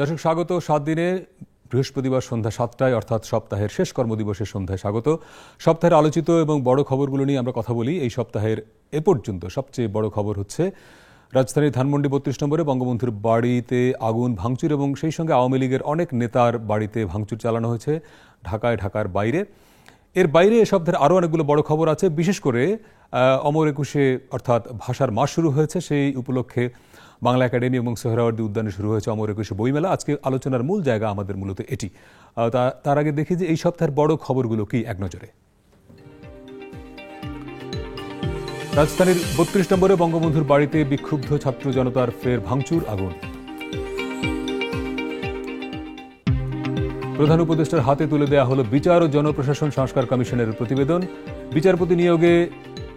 দর্শক স্বাগত 7 দিনে বৃহস্পতিবার সন্ধ্যা 7টায় অর্থাৎ সপ্তাহের শেষ কর্মদিবসের সন্ধ্যায় স্বাগত। সপ্তাহের আলোচিত এবং বড় খবরগুলো নিয়ে আমরা কথা বলি। এই সপ্তাহের এ পর্যন্ত সবচেয়ে বড় খবর হচ্ছে রাজধানীর ধানমন্ডি 32 নম্বরে বঙ্গবন্ধুর বাড়িতে আগুন, ভাঙচুর এবং সেই সঙ্গে আওয়ামী লীগের অনেক নেতার বাড়িতে ভাঙচুর চালানো হয়েছে ঢাকার বাইরে। এর বাইরে এ সপ্তাহের আরও অনেকগুলো বড় খবর আছে। বিশেষ করে অমর একুশে অর্থাৎ ভাষার মাস শুরু হয়েছে, সেই উপলক্ষে বাংলা একাডেমি এবং সোহরাওয়ার্দী উদ্যানে শুরু হয়েছে অমর একুশে বইমেলা। আজকে আলোচনার মূল জায়গা আমাদের মূলত এটি। তার আগে দেখি যে এই সপ্তাহের বড় খবরগুলো কি এক নজরে। রাজধানীর 32 নম্বরে বঙ্গবন্ধুর বাড়িতে বিক্ষুব্ধ ছাত্র জনতার ফের ভাঙচুর, আগুন। প্রধান উপদেষ্টার হাতে তুলে দেয়া হলো বিচার ও জনপ্রশাসন সংস্কার কমিশনের প্রতিবেদন। বিচারপতি নিয়োগে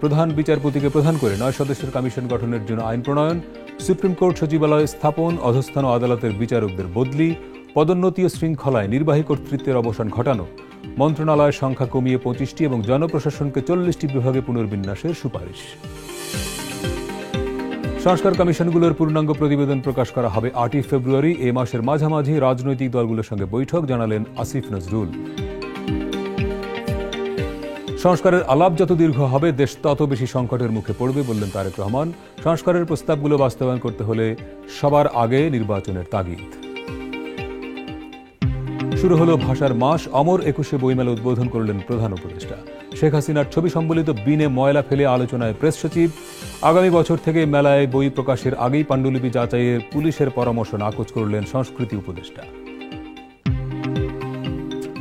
প্রধান বিচারপতিকে প্রধান করে 9 সদস্যের কমিশন গঠনের জন্য আইন প্রণয়ন। সুপ্রিম কোর্ট সচিবালয় স্থাপন, অধস্থান আদালতের বিচারকদের বদলি, পদোন্নতি ও শৃঙ্খলায় নির্বাহী কর্তৃত্বের অবসান ঘটানো, মন্ত্রণালয়ের সংখ্যা কমিয়ে 25টি এবং জনপ্রশাসনকে 40টি বিভাগে পুনর্বিন্যাসের সুপারিশ। সংস্কার কমিশনগুলোর পূর্ণাঙ্গ প্রতিবেদন প্রকাশ করা হবে 8ই ফেব্রুয়ারি। এ মাসের মাঝামাঝি রাজনৈতিক দলগুলোর সঙ্গে বৈঠক, জানালেন আসিফ নজরুল। সংস্কারের আলাপ যত দীর্ঘ হবে দেশ তত বেশি সংকটের মুখে পড়বে, বললেন তারেক রহমান। সংস্কারের প্রস্তাবগুলো বাস্তবায়ন করতে হলে সবার আগে নির্বাচনের তাগিদ। শুরু হলো ভাষার মাস। অমর একুশে বইমেলা উদ্বোধন করলেন প্রধান উপদেষ্টা। শেখ হাসিনার ছবি সম্বলিত বিনে ময়লা ফেলে আলোচনায় প্রেস সচিব। আগামী বছর থেকে মেলায় বই প্রকাশের আগেই পাণ্ডুলিপি যাচাইয়ের পুলিশের পরামর্শ নাকচ করলেন সংস্কৃতি উপদেষ্টা।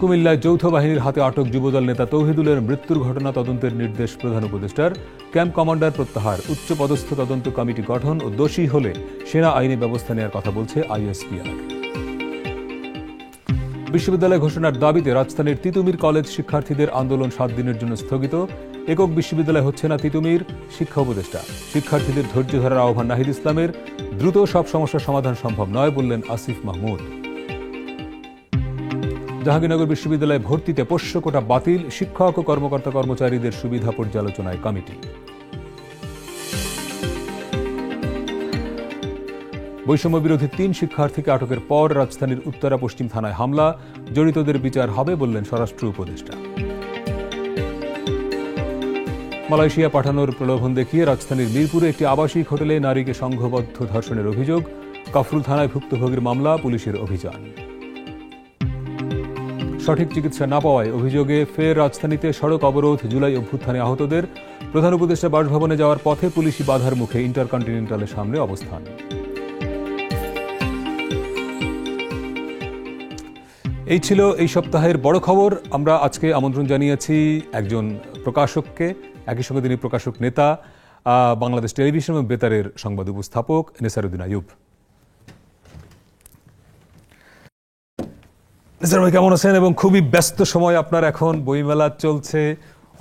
কুমিল্লায় যৌথ বাহিনীর হাতে আটক যুবদল নেতা তৌহিদুলের মৃত্যুর ঘটনা তদন্তের নির্দেশ প্রধান উপদেষ্টার। ক্যাম্প কমান্ডার প্রত্যাহার, উচ্চপদস্থ তদন্ত কমিটি গঠন ও দোষী হলে সেনা আইনি ব্যবস্থা নেওয়ার কথা বলছে আইএসপিআর। বিশ্ববিদ্যালয় ঘোষণার দাবিতে রাজধানীর তিতুমির কলেজ শিক্ষার্থীদের আন্দোলন 7 দিনের জন্য স্থগিত। একক বিশ্ববিদ্যালয় হচ্ছে না তিতুমির, শিক্ষা উপদেষ্টা। শিক্ষার্থীদের ধৈর্য ধরার আহ্বান নাহিদ ইসলামের। দ্রুত সব সমস্যার সমাধান সম্ভব নয়, বললেন আসিফ মাহমুদ। জাহাঙ্গীরনগর বিশ্ববিদ্যালয়ে ভর্তিতে পোষ্য কোটা বাতিল, শিক্ষক ও কর্মকর্তা কর্মচারীদের সুবিধা পর্যালোচনায় কমিটি। বৈষম্য বিরোধী 3 শিক্ষার্থীকে আটকের পর রাজধানীর উত্তরা পশ্চিম থানায় হামলা, জড়িতদের বিচার হবে, বললেন স্বরাষ্ট্র উপদেষ্টা। মালয়েশিয়া পাঠানোর প্রলোভন দেখিয়ে রাজধানীর মিরপুরে একটি আবাসিক হোটেলে নারীকে সংঘবদ্ধ ধর্ষণের অভিযোগ। কাফরুল থানায় ভুক্তভোগীর মামলা, পুলিশের অভিযান। সঠিক চিকিৎসা না পাওয়ায় অভিযোগে ফের রাজধানীতে সড়ক অবরোধ, জুলাই অভ্যুত্থানে আহতদের। প্রধান উপদেষ্টা বাসভবনে যাওয়ার পথে পুলিশি বাধার মুখে ইন্টারকন্টিনেন্টালের সামনে অবস্থান। এই ছিল এই সপ্তাহের বড় খবর। আমরা আজকে আমন্ত্রণ জানিয়েছি একজন প্রকাশককে, একই সঙ্গে তিনি প্রকাশক নেতা, বাংলাদেশ টেলিভিশন এবং বেতারের সংবাদ উপস্থাপক নেসারউদ্দিন আইয়ুব। নেসার ভাই কেমন আছেন? এবং খুবই ব্যস্ত সময় আপনার এখন, বইমেলা চলছে,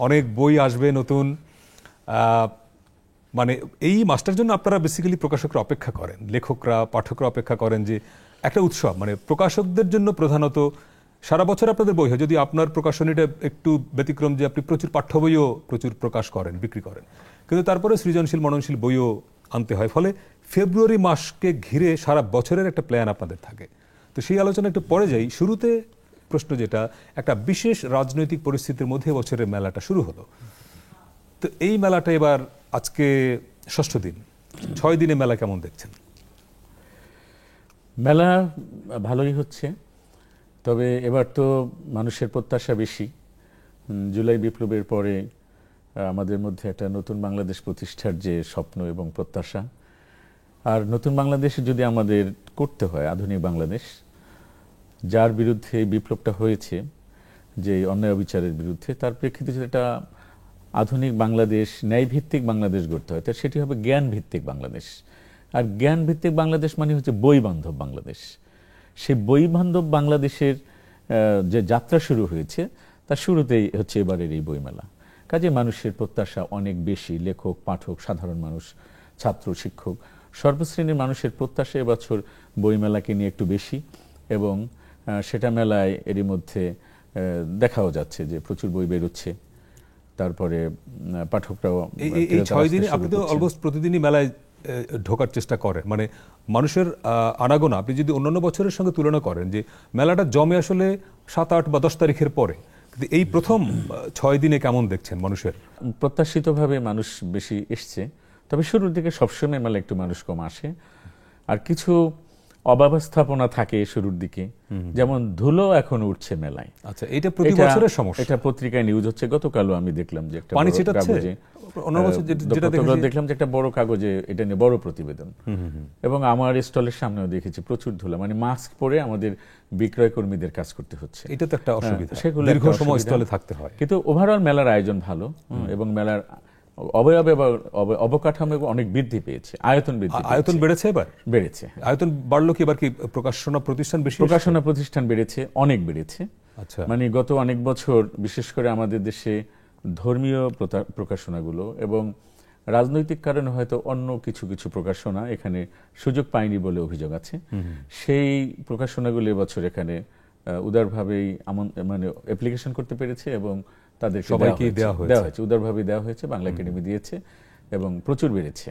অনেক বই আসবে নতুন। মানে এই মাসটার জন্য আপনারা বেসিক্যালি প্রকাশকরা অপেক্ষা করেন, লেখকরা পাঠকরা অপেক্ষা করেন যে একটা উৎসব, মানে প্রকাশকদের জন্য প্রধানত সারা বছর আপনাদের বই হয়, যদি আপনার প্রকাশনীটা একটু ব্যতিক্রম যে আপনি প্রচুর পাঠ্য বইও প্রচুর প্রকাশ করেন, বিক্রি করেন, কিন্তু তারপরে সৃজনশীল মননশীল বইও আনতে হয়। ফলে ফেব্রুয়ারি মাসকে ঘিরে সারা বছরের একটা প্ল্যান আপনাদের থাকে। তো সেই আলোচনা একটু পরে যাই। শুরুতে প্রশ্ন যেটা, একটা বিশেষ রাজনৈতিক পরিস্থিতির মধ্যে বছরের মেলাটা শুরু হলো। তো এই মেলাটা এবার আজকে 6ষ্ঠ দিন, 6 দিনে মেলা কেমন দেখছেন? মেলা ভালোই হচ্ছে, তবে এবার তো মানুষের প্রত্যাশা বেশি। জুলাই বিপ্লবের পরে আমাদের মধ্যে একটা নতুন বাংলাদেশ প্রতিষ্ঠার যে স্বপ্ন এবং প্রত্যাশা, আর নতুন বাংলাদেশ যদি আমাদের করতে হয়, আধুনিক বাংলাদেশ, যার বিরুদ্ধে এই বিপ্লবটা হয়েছে, যে অন্যায় অবিচারের বিরুদ্ধে, তার প্রেক্ষিতে যেটা আধুনিক বাংলাদেশ, ন্যায়ভিত্তিক বাংলাদেশ গড়তে হয়, তা সেটি হবে জ্ঞানভিত্তিক বাংলাদেশ। আর জ্ঞানভিত্তিক বাংলাদেশ মানে হচ্ছে বই বান্ধব বাংলাদেশ। সেই বই বান্ধব বাংলাদেশের যে যাত্রা শুরু হয়েছে, তার শুরুতেই হচ্ছে এবারের এই বইমেলা। কাজে মানুষের প্রত্যাশা অনেক বেশি, লেখক, পাঠক, সাধারণ মানুষ, ছাত্র, শিক্ষক, সর্বশ্রেণীর মানুষের প্রত্যাশা এবছর বইমেলাকে নিয়ে একটু বেশি, এবং সেটা মেলায় এরই মধ্যে দেখাও যাচ্ছে যে প্রচুর বই বেরোচ্ছে। তারপরে পাঠকরাও এই 6 দিনে আপনি তো অলমোস্ট প্রতিদিনই মেলায় ঢোকার চেষ্টা করেন, মানে মানুষের আনাগোনা আপনি যদি অন্যান্য বছরের সঙ্গে তুলনা করেন যে মেলাটা জমে আসলে 7, 8 বা 10 তারিখের পরে, কিন্তু এই প্রথম 6 দিনে কেমন দেখছেন মানুষের? প্রত্যাশিতভাবে মানুষ বেশি এসছে, তবে শুরুর দিকে সবসময় মেলা একটু মানুষ কম আসে, আর কিছু অব্যবস্থাপনা থাকে শুরুর দিকে, যেমন ধুলো এখন উঠছে মেলায়। আচ্ছা, এটা প্রতি বছরের সমস্যা। এটা পত্রিকায় নিউজ হচ্ছে, গতকালও আমি দেখলাম যে একটা পানি বড় ছিটাচ্ছে কাগজে, দেখলাম যে একটা বড় কাগজে এটা নিয়ে বড় প্রতিবেদন, এবং আমার স্টলের সামনেও দেখেছি প্রচুর ধুলো, মানে মাস্ক পরে আমাদের বিক্রয় কর্মীদের কাজ করতে হচ্ছে। এটা তো একটা অসুবিধা, সেগুলো দীর্ঘ সময় স্টলে থাকতে হয়। কিন্তু ওভারঅল মেলার আয়োজন ভালো, এবং মেলার অবকাঠামো অনেক বৃদ্ধি পেয়েছে, আয়তন বেড়েছে, এবার বেড়েছে। আয়তন বাড়লো কি? এবার কি প্রকাশনা প্রতিষ্ঠান বেশি? প্রকাশনা প্রতিষ্ঠান বেড়েছে, অনেক বেড়েছে। আচ্ছা, মানে গত অনেক বছর বিশেষ করে আমাদের দেশে ধর্মীয় প্রকাশনাগুলো এবং রাজনৈতিক কারণে হয়তো অন্য কিছু কিছু প্রকাশনা এখানে সুযোগ পায়নি বলে অভিযোগ আছে। সেই প্রকাশনাগুলো এবছর এখানে উদারভাবেই মানে অ্যাপ্লিকেশন করতে পেরেছে এবং তাদেরকে সবাইকে দেওয়া হয়েছে, উদারভাবে দেওয়া হয়েছে। বাংলা একাডেমি দিয়েছে এবং প্রচুর বেড়েছে,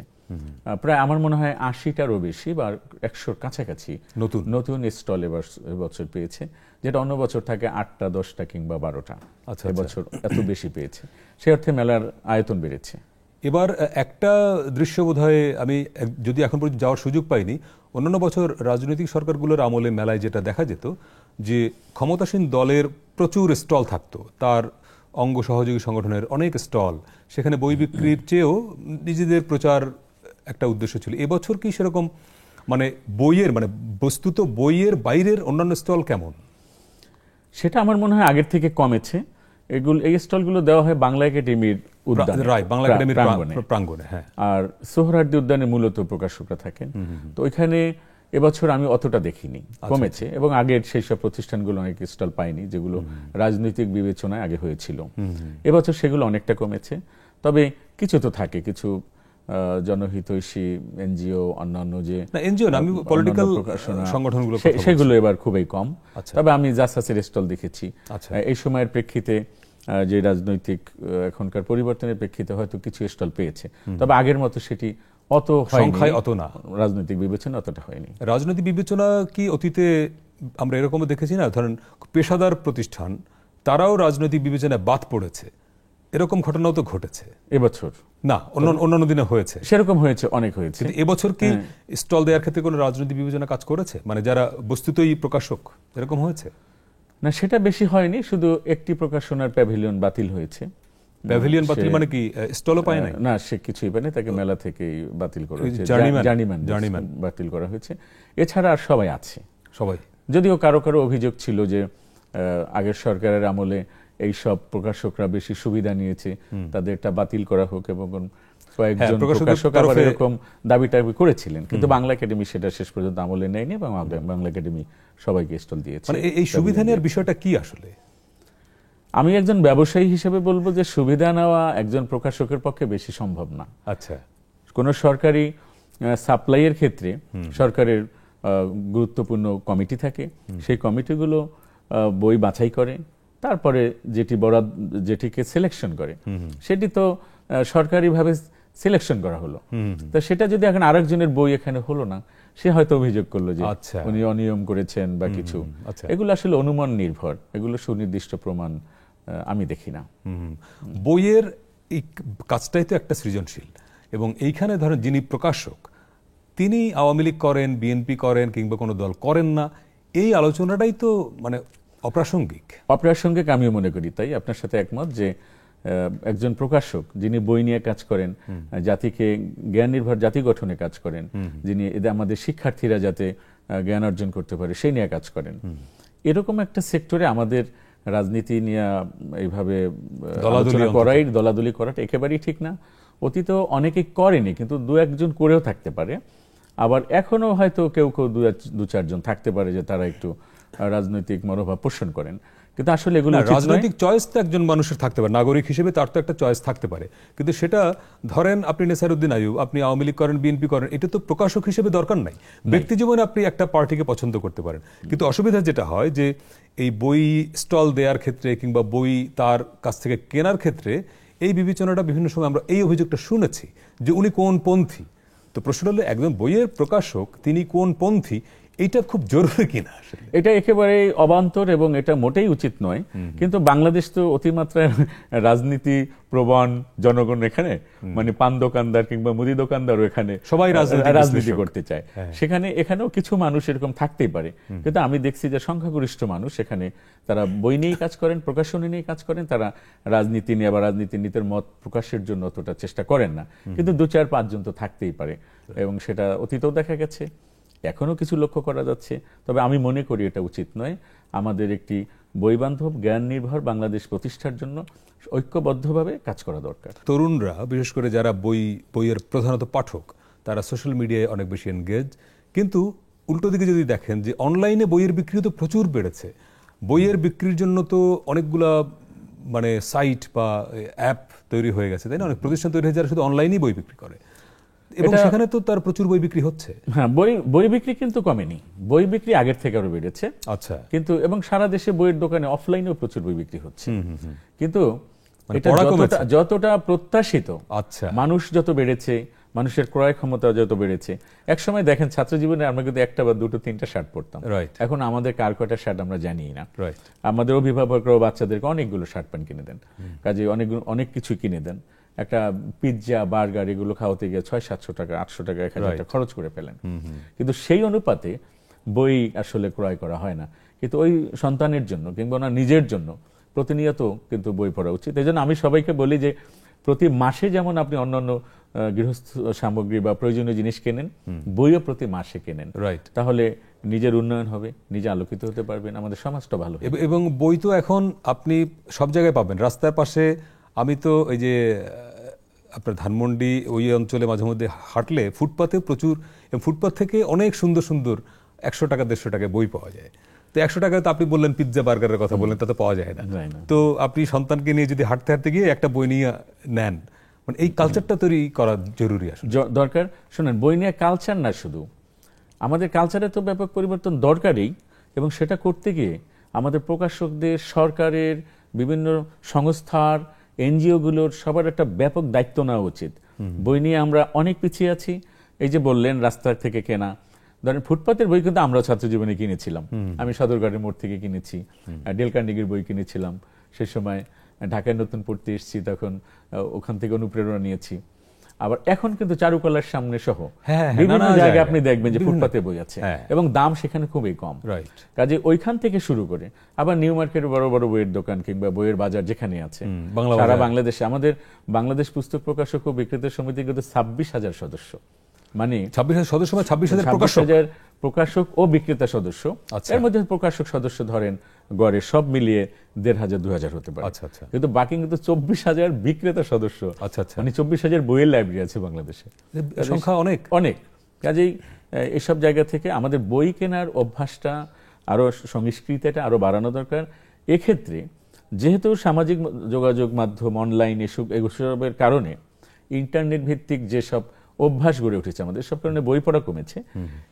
প্রায় আমার মনে হয় 80টারও বেশি বা 100-র কাছাকাছি নতুন স্টল এবছর পেয়েছে, যেটা অন্য বছর থাকে 8টা, 10টা কিংবা 12টা। এবছর এত বেশি পেয়েছে, সেই অর্থে মেলার আয়তন বেড়েছে। এবার একটা দৃশ্য বোধহয় আমি যদি এখন পর্যন্ত যাওয়ার সুযোগ পাইনি, অন্যান্য বছর রাজনৈতিক সরকারগুলোর আমলে মেলায় যেটা দেখা যেত যে ক্ষমতাসীন দলের প্রচুর স্টল থাকতো, তার অঙ্গ সহযোগী সংগঠনের অনেক স্টল, সেখানে বই বিক্রির চেয়েও নিজেদের প্রচার একটা উদ্দেশ্য ছিল। এবছর কি সেরকম, মানে বইয়ের, মানে বস্তুত বইয়ের বাইরের অন্যান্য স্টল কেমন? সেটা আমার মনে হয় আগের থেকে কমেছে। এই স্টলগুলো দেওয়া হয় বাংলা একাডেমির প্রাঙ্গণে, হ্যাঁ, আর সোহরাওয়ার্দী উদ্যানে মূলত প্রকাশকরা থাকেন। তো ওইখানে এবছর আমি অতটা দেখিনি, কমেছে, এবং আগের সেই সব প্রতিষ্ঠানগুলো অনেক স্টল পায়নি যেগুলো রাজনৈতিক বিবেচনায় আগে হয়েছিল। এবছর সেগুলো অনেকটা কমেছে, তবে কিছু তো থাকে, কিছু জনহিতৈষী এনজিও, অন্যান্য যে এনজিও না, আমি পলিটিক্যাল সংগঠনগুলো, সেগুলো এবার খুবই কম। তবে আমি জাসাসের স্টল দেখেছি। এই সময়ের প্রেক্ষিতে যে রাজনৈতিক এখনকার পরিবর্তনের প্রেক্ষিতে হয়তো কিছু স্টল পেয়েছে, তবে আগের মতো সেটি অত সংখ্যায় অত না, রাজনৈতিক বিবেচনা অতটা হয়নি। রাজনৈতিক বিবেচনা কি অতীতে আমরা এরকমও দেখেছি না, ধরেন পেশাদার প্রতিষ্ঠান তারাও রাজনৈতিক বিবেচনায় বাদ পড়েছে, এরকম ঘটনাও তো ঘটেছে এবছর। না, অন্যান্য দিনে হয়েছে, সেরকম হয়েছে, অনেক হয়েছে। কিন্তু এবছর কি স্টল দেওয়ার ক্ষেত্রে কোনো রাজনৈতিক বিবেচনা কাজ করেছে, মানে যারা বস্তুতই প্রকাশক, এরকম হয়েছে? না, সেটা বেশি হয়নি, শুধু একটি প্রকাশনার প্যাভিলিয়ন বাতিল হয়েছে। প্যাভিলিয়ন বাতিল মানে কি স্টলও পায় না? না, সে কিছুই পায়নি, তাকে মেলা থেকেই বাতিল করা হয়েছে, জার্নিম্যান বাতিল করা হয়েছে। এছাড়া আর সবাই আছে, সবাই। যদিও কারো কারো অভিযোগ ছিল যে আগের সরকারের আমলে এই সব প্রকাশকরা বেশি সুবিধা নিয়েছে, তাদেরটা বাতিল করা হোক, এবং কয়েকজন প্রকাশক আবার এরকম দাবি টাবি করেছিলেন, কিন্তু বাংলা একাডেমি সেটা শেষ পর্যন্ত আমলে নেয়নি এবং বাংলা একাডেমি সবাইকে স্টল দিয়েছে। মানে এই সুবিধা নেওয়ার বিষয়টা কি আসলে? আমি একজন ব্যবসায়ী হিসেবে বলবো যে সুবিধা নেওয়া একজন প্রকাশকের পক্ষে বেশি সম্ভব না। আচ্ছা, কোন সরকারি সাপ্লাইয়ের ক্ষেত্রে সরকারের গুরুত্বপূর্ণ কমিটি থাকে, সেই কমিটিগুলো বই বাছাই করে, তারপরে যেটিকে সিলেকশন করে, সেটি তো সরকারিভাবে সিলেকশন করা হলো। তো সেটা যদি এখন আরেকজনের বই এখানে হলো না, সে হয়তো অভিযোগ করলো যে উনি অনিয়ম করেছেন বা কিছু। এগুলো আসলে অনুমান নির্ভর, এগুলো সুনির্দিষ্ট প্রমাণ আমি দেখি না। বইয়ের এই কাজটাই তো একটা সৃজনশীল, এবং এইখানে ধরেন যিনি প্রকাশক, তিনি আওয়ামী লীগ করেন, বিএনপি করেন, কিংবা কোনো দল করেন না, এই আলোচনাটাই তো মানে অপ্রাসঙ্গিক আমিও মনে করি। তাই আপনার সাথে একমত যে একজন প্রকাশক যিনি বই নিয়ে কাজ করেন, জাতিকে জ্ঞান নির্ভর জাতি গঠনে কাজ করেন, যিনি আমাদের শিক্ষার্থীরা যাতে জ্ঞান অর্জন করতে পারে সেই নিয়ে কাজ করেন, এরকম একটা সেক্টরে আমাদের রাজনীতি নিয়ে এইভাবে দলাদলি করাটা একেবারেই ঠিক না। অতীত অনেকেই করেনি, কিন্তু দু একজন করেও থাকতে পারে, আবার এখনো হয়তো কেউ দু চারজন থাকতে পারে যে তারা একটু রাজনৈতিক মনোভাব পোষণ করেন, কিন্তু আসলে এগুলো রাজনৈতিক চয়েস তো একজন মানুষের থাকতে পারে, নাগরিক হিসেবে তার তো একটা চয়েস থাকতে পারে, কিন্তু সেটা ধরেন আপনি নেসারউদ্দিন আইয়ুব, আপনি আওয়ামী লীগ করেন, বিএনপি করেন, এটা তো প্রকাশক হিসেবে দরকার নাই। ব্যক্তি জীবনে আপনি একটা পার্টিকে পছন্দ করতে পারেন, কিন্তু অসুবিধা যেটা হয় যে এই বই স্টল দেওয়ার ক্ষেত্রে কিংবা বই তার কাছ থেকে কেনার ক্ষেত্রে এই বিবেচনাটা বিভিন্ন সময় আমরা এই অভিযোগটা শুনেছি যে উনি কোন পন্থী। তো প্রশ্ন হলো একজন বইয়ের প্রকাশক তিনি কোন পন্থী, এইটা খুব জরুরি কিনা আসলে? এটা একেবারে অবান্তর এবং এটা মোটেই উচিত নয়। কিন্তু বাংলাদেশ তো অতিমাত্রায় রাজনীতি প্রবণ জনগণ, এখানে মানে পান দোকানদার কিংবা মুদি দোকানদারও এখানে সবাই রাজনীতি করতে চায়। সেখানে এখানেও কিছু মানুষ এরকম থাকতেই পারে, কিন্তু আমি দেখছি যে সংখ্যাগরিষ্ঠ মানুষ এখানে তারা বই নিয়েই কাজ করেন, প্রকাশনী নিয়ে কাজ করেন, তারা রাজনীতি নিয়ে বা রাজনীতির মত প্রকাশের জন্য অতটা চেষ্টা করেন না। কিন্তু 2-4-5 জন তো থাকতেই পারে, এবং সেটা অতীতেও দেখা গেছে, এখনো কিছু লক্ষ্য করা যাচ্ছে। তবে আমি মনে করি এটা উচিত নয়। আমাদের একটি বইবান্ধব জ্ঞান নির্ভর বাংলাদেশ প্রতিষ্ঠার জন্য ঐক্যবদ্ধভাবে কাজ করা দরকার। তরুণরা বিশেষ করে যারা বইয়ের প্রধানত পাঠক, তারা সোশ্যাল মিডিয়ায় অনেক বেশি এনগেজ, কিন্তু উল্টো দিকে যদি দেখেন যে অনলাইনে বইয়ের বিক্রি তো প্রচুর বেড়েছে। বইয়ের বিক্রির জন্য তো অনেকগুলা মানে সাইট বা অ্যাপ তৈরি হয়ে গেছে, তাই না? অনেক প্রতিষ্ঠান তৈরি হয়ে যারা শুধু অনলাইনেই বই বিক্রি করে, এবং সেখানে তো তার প্রচুর বই বিক্রি হচ্ছে। হ্যাঁ, বই বিক্রি কিন্তু কমেনি, বই বিক্রি আগের থেকে আরো বেড়েছে। আচ্ছা, কিন্তু এবং সারা দেশে বইয়ের দোকানে অফলাইনেও প্রচুর বই বিক্রি হচ্ছে, কিন্তু এটা যতটা প্রত্যাশিত, আচ্ছা, মানুষ যত বেড়েছে, মানুষের ক্রয় ক্ষমতা যত বেড়েছে। এক সময় দেখেন ছাত্র জীবনে আমরা কিন্তু 1টা বা 2টো 3টা শার্ট পরতাম, এখন আমাদের কার কয়টা শার্ট আমরা জানি না। আমাদের অভিভাবকরাও বাচ্চাদেরকে অনেকগুলো শার্ট প্যান্ট কিনে দেন, কাজে অনেক কিছু কিনে দেন। একটা পিৎজা বার্গার এগুলো খাওয়াতে গিয়ে 600-700 টাকা 800 টাকা 1000 টাকা খরচ করে ফেলেন, কিন্তু সেই অনুপাতে বই আসলে ক্রয় করা হয় না। কিন্তু ওই সন্তানের জন্য কিংবা না নিজের জন্য প্রতিনিয়ত কিন্তু বই পড়া উচিত। এই জন্য আমি সবাইকে বলি যে প্রতি মাসে যেমন আপনি অন্যান্য গৃহস্থ সামগ্রী বা প্রয়োজনীয় জিনিস কেনেন, বইও প্রতি মাসে কেনেন, তাহলে নিজের উন্নয়ন হবে, নিজে আলোকিত হতে পারবেন, আমাদের সমাজটা ভালো হবে। এবং বই তো এখন আপনি সব জায়গায় পাবেন, রাস্তার পাশে। আমি তো ওই যে আপনার ধানমন্ডি ওই অঞ্চলে মাঝে মধ্যে হাঁটলে ফুটপাতে প্রচুর, ফুটপাত থেকে অনেক সুন্দর সুন্দর 100 টাকা 150 টাকায় বই পাওয়া যায়। তো 100 টাকায় তো আপনি বললেন পিৎজা বার্গারের কথা বললেন, তা তো পাওয়া যায় না। তো আপনি সন্তানকে নিয়ে যদি হাঁটতে হাঁটতে গিয়ে একটা বই নিয়ে নেন, মানে এই কালচারটা তৈরি করা জরুরি আসলে দরকার। শোনেন, বই নিয়ে কালচার না, শুধু আমাদের কালচারে তো ব্যাপক পরিবর্তন দরকারই, এবং সেটা করতে গিয়ে আমাদের প্রকাশকদের, সরকারের, বিভিন্ন সংস্থার, এনজিওগুলোর সবার একটা ব্যাপক দায়িত্ব নেওয়া উচিত। বই নিয়ে আমরা অনেক পিছিয়ে আছি। এই যে বললেন রাস্তা থেকে কেনা, ধরেন ফুটপাতের বই কিন্তু আমরা ছাত্র জীবনে কিনেছিলাম। আমি সদরঘাটের মোড় থেকে কিনেছি, ডেল কার্নেগির বই কিনেছিলাম। সেই সময় ঢাকায় নতুন পড়তে এসেছি, তখন ওখান থেকে অনুপ্রেরণা নিয়েছি। আবার এখন কিন্তু চারুকলার সামনে সহ বিভিন্ন জায়গায় আপনি দেখবেন যে ফুটপাতে বই আছে, এবং দাম সেখানে খুবই কম। কাজে ওইখান থেকে শুরু করে আবার নিউ মার্কেটের বড় বড় বইয়ের দোকান কিংবা বইয়ের বাজার যেখানে আছে সারা বাংলাদেশে, আমাদের বাংলাদেশ পুস্তক প্রকাশক ও বিক্রেতা সমিতিগত 26,000 সদস্য, মানে 26,000 সদস্য, মানে 26,000 প্রকাশক ও বিক্রেতা সদস্য। এর মধ্যে প্রকাশক সদস্য ধরেন গড়ে সব মিলিয়ে 1,500-2,000 হতে পারে, কিন্তু বাকি কিন্তু 24,000 বিক্রেতা সদস্য। মানে 24,000 বইয়ের লাইব্রেরি আছে বাংলাদেশে, সংখ্যা অনেক অনেক। কাজেই এসব জায়গা থেকে আমাদের বই কেনার অভ্যাসটা আরো, সংস্কৃতিটা আরো বাড়ানো দরকার। এক্ষেত্রে যেহেতু সামাজিক যোগাযোগ মাধ্যম, অনলাইন এসবের কারণে ইন্টারনেট ভিত্তিক যেসব অভ্যাস গড়ে উঠেছে আমাদের, সব কারণে বই পড়া কমেছে।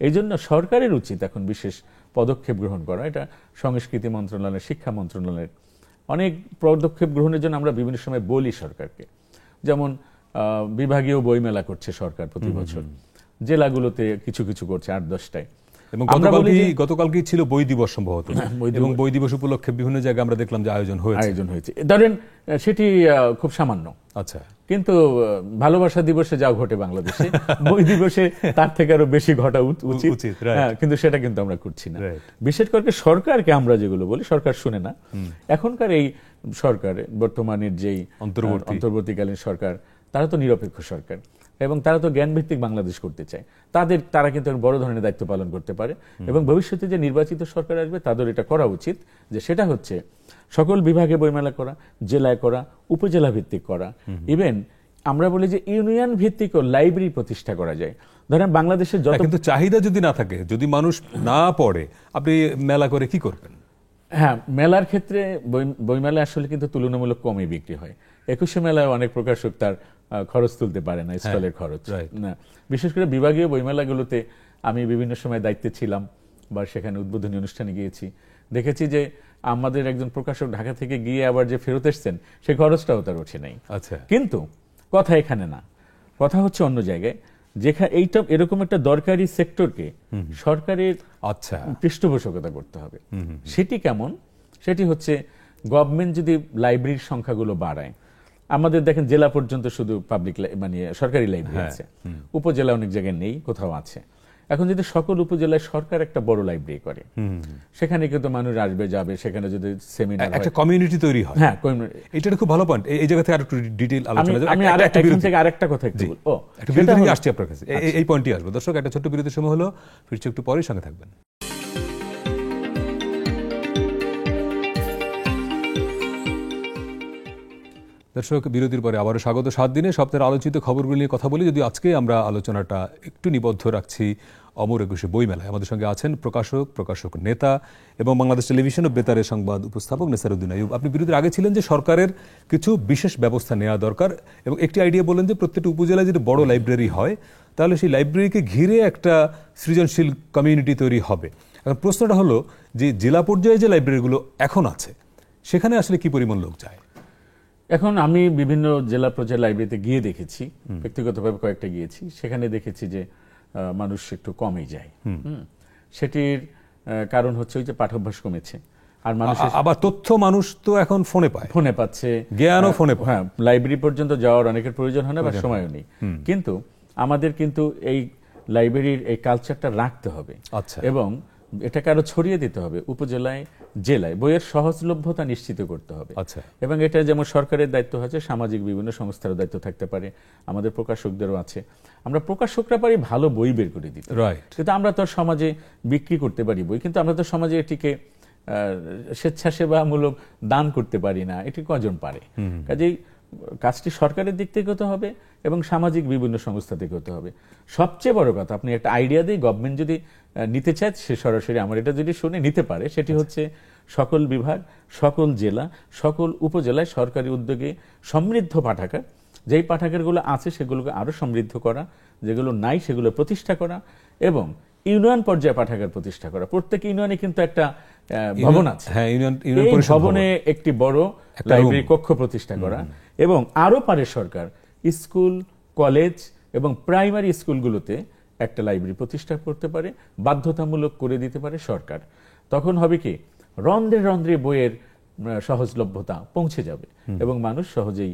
এই জন্য সরকারের উচিত এখন বিশেষ পদক্ষেপ গ্রহণ করা। এটা সংস্কৃতি মন্ত্রণালয়, শিক্ষা মন্ত্রণালয়ের অনেক পদক্ষেপ গ্রহণের জন্য আমরা বিভিন্ন সময় বলি সরকারকে। যেমন বিভাগীয় বইমেলা করছে সরকার প্রতি বছর, জেলাগুলোতে কিছু কিছু করছে 8-10টায়। এবং গতকালকে ছিল বই দিবস সম্ভবত, এবং বই দিবস উপলক্ষে বিভিন্ন জায়গায় আমরা দেখলাম যে আয়োজন হয়েছে। ধরেন সেটি খুব সামান্য, আচ্ছা, কিন্তু ভালোবাসা দিবসে যা ঘটে বাংলাদেশে, বই দিবসে তার থেকে আরো বেশি ঘটা উচিত, কিন্তু সেটা কিন্তু আমরা করছি না। বিশেষ করে সরকারকে আমরা যেগুলো বলি, সরকার শুনে না। এখনকার এই সরকার, বর্তমানের যেই অন্তর্বর্তীকালীন সরকার, তারা তো নিরপেক্ষ সরকার, এবং তারা তো জ্ঞানভিত্তিক বাংলাদেশ করতে চায়। তারা কিন্তু বড় ধরনের দায়িত্ব পালন করতে পারে, এবং ভবিষ্যতে যে নির্বাচিত সরকার আসবে তাদের এটা করা উচিত, যে সেটা হচ্ছে সকল বিভাগে বইমেলা করা, জেলায় করা, উপজেলা ভিত্তিক করা। ইভেন আমরা বলি যে ইউনিয়ন ভিত্তিক লাইব্রেরি প্রতিষ্ঠা করা যায়। ধরেন বাংলাদেশের যত, কিন্তু চাহিদা যদি না থাকে, যদি মানুষ না পড়ে, আপনি মেলা করে কি করবেন? হ্যাঁ, মেলার ক্ষেত্রে বইমেলা আসলে কিন্তু তুলনামূলক কমই বিক্রি হয়। 21শে মেলায় অনেক প্রকাশক তার খরচ তুলতে পারে না, স্টলের খরচ না। বিশেষ করে বিভাগীয় বইমেলাগুলোতে আমি বিভিন্ন সময় দায়িত্বে ছিলাম, বা সেখানে উদ্বোধনী অনুষ্ঠানে গিয়েছি, দেখেছি যে আমাদের একজন প্রকাশক ঢাকা থেকে গিয়ে আবার যে ফেরত এসছেন, সেই খরচটাও তার ওঠে নাই। আচ্ছা, কিন্তু কথা এখানে না, কথা হচ্ছে অন্য জায়গায়। যেখানে এইটা এরকম একটা দরকারি সেক্টরকে সরকারের আচ্ছা, পৃষ্ঠপোষকতা করতে হবে। সেটি কেমন? সেটি হচ্ছে গভর্নমেন্ট যদি লাইব্রেরির সংখ্যাগুলো বাড়ায়, আমাদের দেখেন জেলা পর্যন্ত শুধু পাবলিক মানে সরকারি লাইব্রেরি আছে, উপজেলা অনেক জায়গায় নেই, কোথাও আছে। এখন যদি সকল উপজেলায় সরকার একটা বড় লাইব্রেরি করে, সেখানে কিন্তু মানুষ আসবে যাবে, সেখানে যদি সেমিনার একটা কমিউনিটি তৈরি হয়। হ্যাঁ, এটা খুব ভালো পয়েন্ট। এই জায়গা থেকে আরেকটু ডিটেইল আলোচনা যাবে। আমি এখান থেকে আরেকটা কথা একটু বলবো। একটা বিরতি থেকে আসছি আপনার কাছে, এই পয়েন্টই আসবো। দর্শক, একটা ছোট্ট বিরতির সময় হলো, ফিরছি একটু পরেই, সঙ্গে থাকবেন। দর্শক, বিরতির পরে আবারও স্বাগত। 7 দিনে সপ্তাহের আলোচিত খবরগুলো নিয়ে কথা বলি। যদি আজকে আমরা আলোচনাটা একটু নিবদ্ধ রাখছি অমর একুশে বইমেলায়। আমাদের সঙ্গে আছেন প্রকাশক নেতা এবং বাংলাদেশ টেলিভিশন ও বেতারের সংবাদ উপস্থাপক নেসারউদ্দিন আইয়ুব। আপনি বিরতির আগে ছিলেন যে সরকারের কিছু বিশেষ ব্যবস্থা নেওয়া দরকার, এবং একটি আইডিয়া বললেন যে প্রত্যেকটি উপজেলায় যদি বড় লাইব্রেরি হয়, তাহলে সেই লাইব্রেরিকে ঘিরে একটা সৃজনশীল কমিউনিটি তৈরি হবে। এখন প্রশ্নটা হলো যে জেলা পর্যায়ে যে লাইব্রেরিগুলো এখন আছে, সেখানে আসলে কি পরিমাণ লোক যায়? এখন আমি বিভিন্ন জেলা পর্যায়ে লাইব্রেরিতে গিয়ে দেখেছি, ব্যক্তিগতভাবে কয়েকটা গিয়েছি, সেখানে দেখেছি যে মানুষ একটু কমই যায়। সেটির কারণ হচ্ছে ওই যে পাঠ্যাভ্যাস কমেছে, আর মানুষ আবার তথ্য মানুষ তো এখন ফোনে পাচ্ছে, জ্ঞানও ফোনে পায়। হ্যাঁ, লাইব্রেরি পর্যন্ত যাওয়ার অনেকের প্রয়োজন হয় না বা সময়ও নেই। কিন্তু আমাদের কিন্তু এই লাইব্রেরির এই কালচারটা রাখতে হবে। আচ্ছা। এবং এটাকে আরো ছড়িয়ে দিতে হবে উপজেলায়, জেলায়। বইয়ের সহজলভ্যতা নিশ্চিত করতে হবে। আচ্ছা। এবং এটা যেমন সরকারের দায়িত্ব আছে, সামাজিক বিভিন্ন সংস্থারও দায়িত্ব থাকতে পারে, আমাদের প্রকাশকদেরও আছে। আমরা প্রকাশকরা পারি ভালো বই বের করে দিতে, কিন্তু আমরা তো সমাজে বিক্রি করতে পারি বই, কিন্তু আমরা তো সমাজে এটিকে স্বেচ্ছাসেবামূলক দান করতে পারি না। এটি কজন পারে? কাজেই কাজটি সরকারের দিক থেকে হতে হবে এবং সামাজিক বিভিন্ন সংস্থা থেকে হতে হবে। সবচেয়ে বড় কথা, আপনি একটা আইডিয়া দিয়ে গভর্নমেন্ট যদি নিতে চায়, সে সরাসরি আমার এটা যদি শুনে নিতে পারে, সেটি হচ্ছে সকল বিভাগ, সকল জেলা, সকল উপজেলায় সরকারি উদ্যোগে সমৃদ্ধ পাঠাগার, যেই পাঠাগারগুলো আছে সেগুলোকে আরো সমৃদ্ধ করা, যেগুলো নাই সেগুলো প্রতিষ্ঠা করা, এবং ইউনিয়ন পর্যায়ে পাঠাগার প্রতিষ্ঠা করা। প্রত্যেক ইউনিয়নে কিন্তু একটা ভবন আছে, এই ভবনে একটি বড় লাইব্রেরি কক্ষ প্রতিষ্ঠা করা। এবং আরো পারে সরকার স্কুল, কলেজ এবং প্রাইমারি স্কুলগুলোতে একটা লাইব্রেরি প্রতিষ্ঠা করতে পারে, বাধ্যতামূলক করে দিতে পারে সরকার। তখন হবে কি, রন্ধ্রে রন্ধ্রে বইয়ের সহজলভ্যতা পৌঁছে যাবে এবং মানুষ সহজেই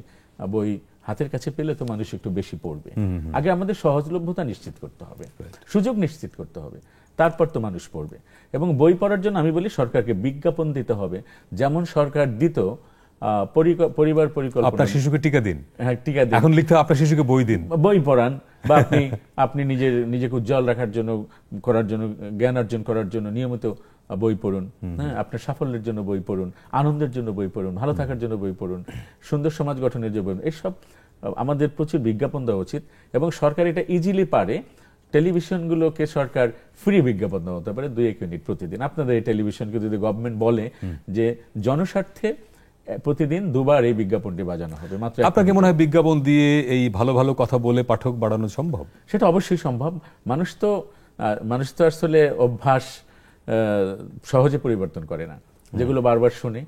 বই হাতের কাছে পেলে তো মানুষ একটু বেশি পড়বে। আগে আমাদের সহজলভ্যতা নিশ্চিত করতে হবে, সুযোগ নিশ্চিত করতে হবে, তারপর তো মানুষ পড়বে। এবং বই পড়ার জন্য আমি বলি সরকারকে বিজ্ঞাপন দিতে হবে, যেমন সরকার দিত পরিবার পরিকল্পনা। আপনার শিশুকে টিকা দিন, হ্যাঁ টিকা দিন, এখন লিখতে আপনার শিশুকে বই দিন, বই পড়ান, বা আপনি নিজেকে উজ্জ্বল রাখার জন্য, জ্ঞান অর্জন করার জন্য নিয়মিত বই পড়ুন। হ্যাঁ, আপনার সাফল্যের জন্য বই পড়ুন, আনন্দের জন্য বই পড়ুন, ভালো থাকার জন্য বই পড়ুন, সুন্দর সমাজ গঠনের জন্য বই পড়ুন। এইসব আমাদের প্রচুর বিজ্ঞাপন দেওয়া উচিত এবং সরকার এটা ইজিলি পারে। টেলিভিশনগুলোকে সরকার ফ্রি বিজ্ঞাপন দেওয়া হতে পারে 2-1 মিনিট প্রতিদিন। আপনাদের এই টেলিভিশনকে যদি গভর্নমেন্ট বলে যে জনস্বার্থে প্রতিদিন 2 বার এই বিজ্ঞাপনটি বাজানো হবে, মাত্র। আপনাকে মনে হয় বিজ্ঞাপন দিয়ে এই ভালো ভালো কথা বলে পাঠক বাড়ানো সম্ভব? সেটা অবশ্যই সম্ভব। মানুষ তো আসলে অভ্যাস সহজে পরিবর্তন করে না, যেগুলো বারবার শুনে।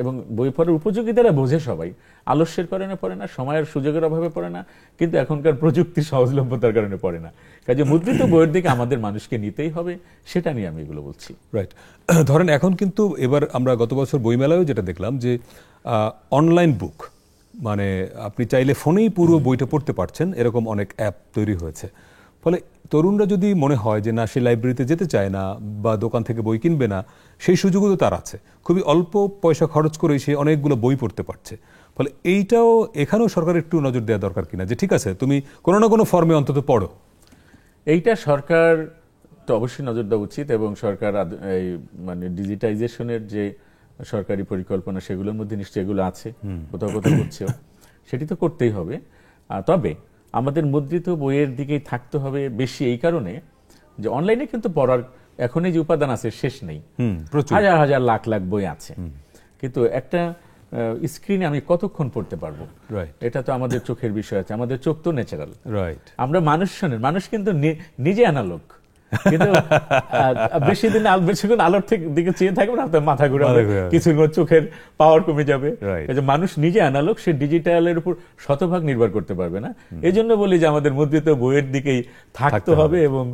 এবং বই পড়ার উপযোগিতারা বোঝে সবাই, আলস্যের কারণে পড়ে না, সময়ের সুযোগের অভাবে পড়ে না, কিন্তু এখনকার প্রযুক্তির সহজলভ্যতার কারণে পড়ে না। কাজে মুদ্রিত বইয়ের দিকে আমাদের মানুষকে নিতেই হবে, সেটা নিয়ে আমি এগুলো বলছি। রাইট। ধরেন এখন কিন্তু এবার আমরা গত বছর বইমেলায়ও যেটা দেখলাম যে অনলাইন বুক, মানে আপনি চাইলে ফোনেই পুরো বইটা পড়তে পারছেন, এরকম অনেক অ্যাপ তৈরি হয়েছে। ফলে তরুণরা যদি মনে হয় যে না, সে লাইব্রেরিতে যেতে চায় না বা দোকান থেকে বই কিনবে না, সেই সুযোগও তো তার আছে। খুবই অল্প পয়সা খরচ করে সে অনেকগুলো বই পড়তে পারছে। ফলে এইটাও এখানেও সরকার একটু নজর দেওয়া দরকার কিনা, যে ঠিক আছে তুমি কোনো না কোনো ফর্মে অন্তত পড়ো। এইটা সরকার তো অবশ্যই নজর দেওয়া উচিত এবং সরকার এই মানে ডিজিটাইজেশনের যে সরকারি পরিকল্পনা, সেগুলোর মধ্যে নিশ্চয়ই এগুলো আছে, কোথাও কোথাও হচ্ছেও, সেটি তো করতেই হবে। তবে আমাদের মুদ্রিত বইয়ের দিকেই থাকতে হবে বেশি, এই কারণে যে অনলাইনে কিন্তু পড়ার এখন যে উপাদান আছে শেষ নেই, হাজার হাজার লাখ লাখ বই আছে, কিন্তু একটা স্ক্রিনে আমি কতক্ষণ পড়তে পারবো, এটা তো আমাদের চোখের বিষয় আছে। আমাদের চোখ তো ন্যাচারাল, আমরা মানুষ কিন্তু নিজে অ্যানালগ, কিন্তু বেশি দিন বেশিক্ষণ আলোর দিকে চেয়ে থাকবেন, আপনার মাথা ঘুরাবে, কিছুক্ষণ চোখের পাওয়ার কমে যাবে। মানুষ নিজে অ্যানালগ, সে ডিজিটালের উপর শতভাগ নির্ভর করতে পারবে না। এই জন্য বলি যে আমাদের মুদ্রিত বইয়ের দিকেই থাকতে হবে এবং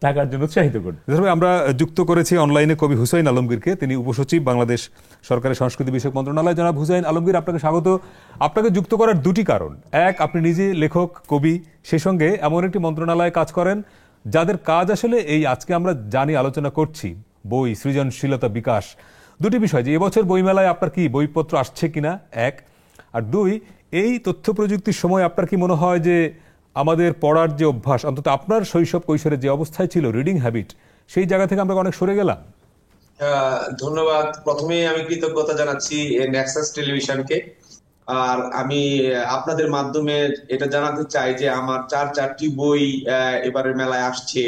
থাকার জন্য উৎসাহিত করতে। আমরা যুক্ত করেছি অনলাইনে কবি হুসাইন আলমগীরকে, তিনি উপসচিব বাংলাদেশ সরকারের সংস্কৃতি বিষয়ক মন্ত্রণালয়। জনাব হুসাইন আলমগীর, আপনাকে স্বাগত। আপনাকে যুক্ত করার দুটি কারণ: এক, আপনি নিজে লেখক, কবি, সেই সঙ্গে এমন একটি মন্ত্রণালয়ে কাজ করেন যাদের কাজ আসলে এই আজকে আমরা জানি আলোচনা করছি, বই, সৃজনশীলতা, বিকাশ। দুটি বিষয়, যে এবছর বইমেলায় আপনার কি বইপত্র আসছে কিনা, এক। আর দুই, এই তথ্য প্রযুক্তির সময় আপনার কি মনে হয় যে আমাদের পড়ার যে অভ্যাস, অন্তত আপনার শৈশব কৈশোরের যে অবস্থায় ছিল রিডিং হ্যাবিট, সেই জায়গা থেকে আমরা অনেক সরে গেলাম? ধন্যবাদ। প্রথমে আমি কৃতজ্ঞতা জানাচ্ছি নেক্সাস টেলিভিশনকে। আর আমি আপনাদের মাধ্যমে এটা জানাতে চাই যে আমার 4টি বই এবারের মেলায় আসছে।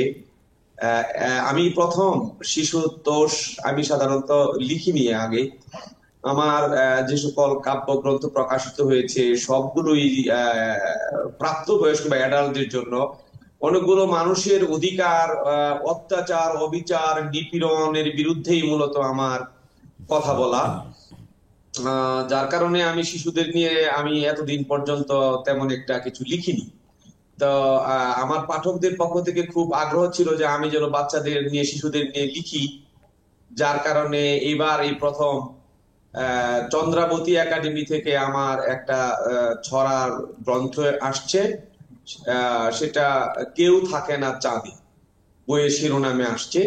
আমি প্রথম শিশু তোষ আমি সাধারণত লিখিনি আগে। আমার যে সকল কাব্যগ্রন্থ প্রকাশিত হয়েছে সবগুলোই প্রাপ্তবয়স্ক বা অ্যাডাল্টদের জন্য। অনেকগুলো মানুষের অধিকার, অত্যাচার, অবিচার, নিপীড়নের বিরুদ্ধেই মূলত আমার কথা বলা, যার কারণে আমি শিশুদের নিয়ে আমি এতদিন পর্যন্ত তেমন একটা কিছু লিখিনি। তো আমার পাঠকদের পক্ষ থেকে খুব আগ্রহ ছিল যে আমি যেন বাচ্চাদের নিয়ে, শিশুদের নিয়ে লিখি, যার কারণে এবার এই প্রথম চন্দ্রাবতী একাডেমি থেকে আমার একটা ছড়ার গ্রন্থ আসছে। সেটা কেউ থাকে না চাঁদে বইয়ের শিরোনামে আসছে।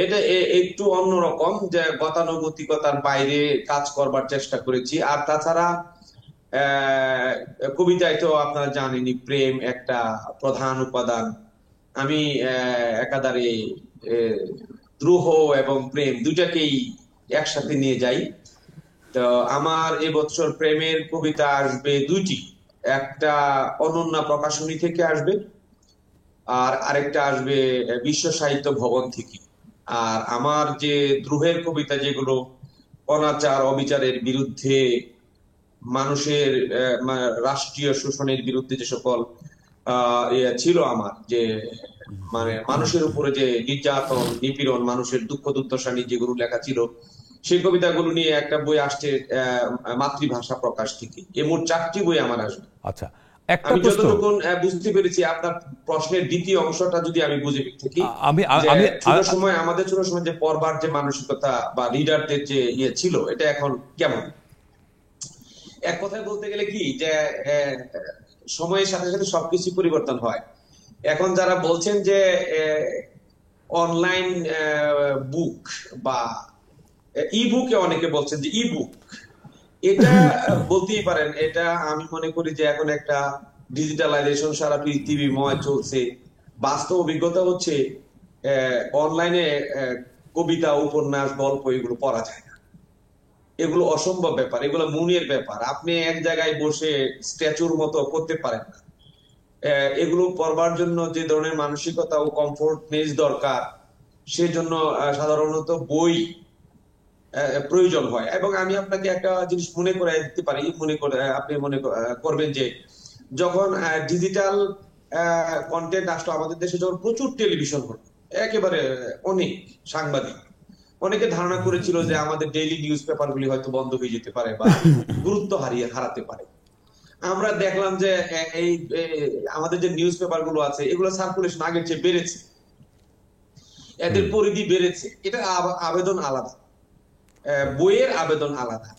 এটা একটু অন্যরকম, যে গতানুগতিকতার বাইরে কাজ করবার চেষ্টা করেছি। আর তাছাড়া কবিতায় তো আপনারা জানেনই, প্রেম একটা প্রধান উপাদান। আমি একাধারে দ্রোহ এবং প্রেম দুটাকেই একসাথে নিয়ে যাই। তো আমার এবছর প্রেমের কবিতা আসবে দুইটি, একটা অনন্যা প্রকাশনী থেকে আসবে, আর আরেকটা আসবে বিশ্ব সাহিত্য ভবন থেকে। আর আমার যে দ্রোহের কবিতা, যেগুলো অনাচার অবিচারের বিরুদ্ধে, মানুষের রাষ্ট্রীয় শোষণের বিরুদ্ধে যে সকল ছিল, আমার যে মানুষের উপরে যে নির্যাতন, নিপীড়ন, মানুষের দুঃখ দুর্দশা নিয়ে যেগুলো লেখা ছিল, সেই কবিতাগুলো নিয়ে একটা বই আসছে মাতৃভাষা প্রকাশ থেকে। মোট 4টি বই আমার আসবে। আচ্ছা, আমি যতটুকু বুঝতে পেরেছি আপনার প্রশ্নের দ্বিতীয় অংশটা যদি আমি বুঝে থাকি, আমাদের ছোট সময় যে পড়বার যে মানসিকতা বা রিডারদের যে ছিল, এটা এখন কেমন? এক কথায় বলতে গেলে কি, যে সময়ের সাথে সাথে সবকিছু পরিবর্তন হয়। এখন যারা বলছেন যে অনলাইন বুক বা ই বুকে, অনেকে বলছেন যে ই বুক, এটা বলতেই পারেন। এটা আমি মনে করি যে এখন একটা ডিজিটালাইজেশন সারা পৃথিবীময় চলছে। বাস্তব অভিজ্ঞতা হচ্ছে অনলাইনে কবিতা, উপন্যাস, গল্প এগুলো পড়া যায় না। এগুলো অসম্ভব ব্যাপার, এগুলো মনের ব্যাপার। আপনি এক জায়গায় বসে স্ট্যাচুর মতো করতে পারেন না। এগুলো পড়বার জন্য যে ধরনের মানসিকতা ও কমফোর্টনেস দরকার, সেজন্য সাধারণত বই প্রয়োজন হয়। এবং আমি আপনাকে একটা জিনিস মনে করে দিতে পারি, আপনি মনে করবেন যে যখন ডিজিটাল কন্টেন্ট আসলো আমাদের দেশে, যখন প্রচুর টেলিভিশন হলো, একেবারে অনেক সাংবাদিক, অনেকে ধারণা করেছিল যে আমাদের ডেইলি নিউজ পেপার গুলি হয়তো বন্ধ হয়ে যেতে পারে বা গুরুত্ব হারাতে পারে। আমরা দেখলাম যে এই আমাদের যে নিউজ পেপার গুলো আছে, এগুলো সার্কুলেশন আগের চেয়ে বেড়েছে, এদের পরিধি বেড়েছে। এটা আবেদন আলাদা, বইয়ের আবেদন আলাদা।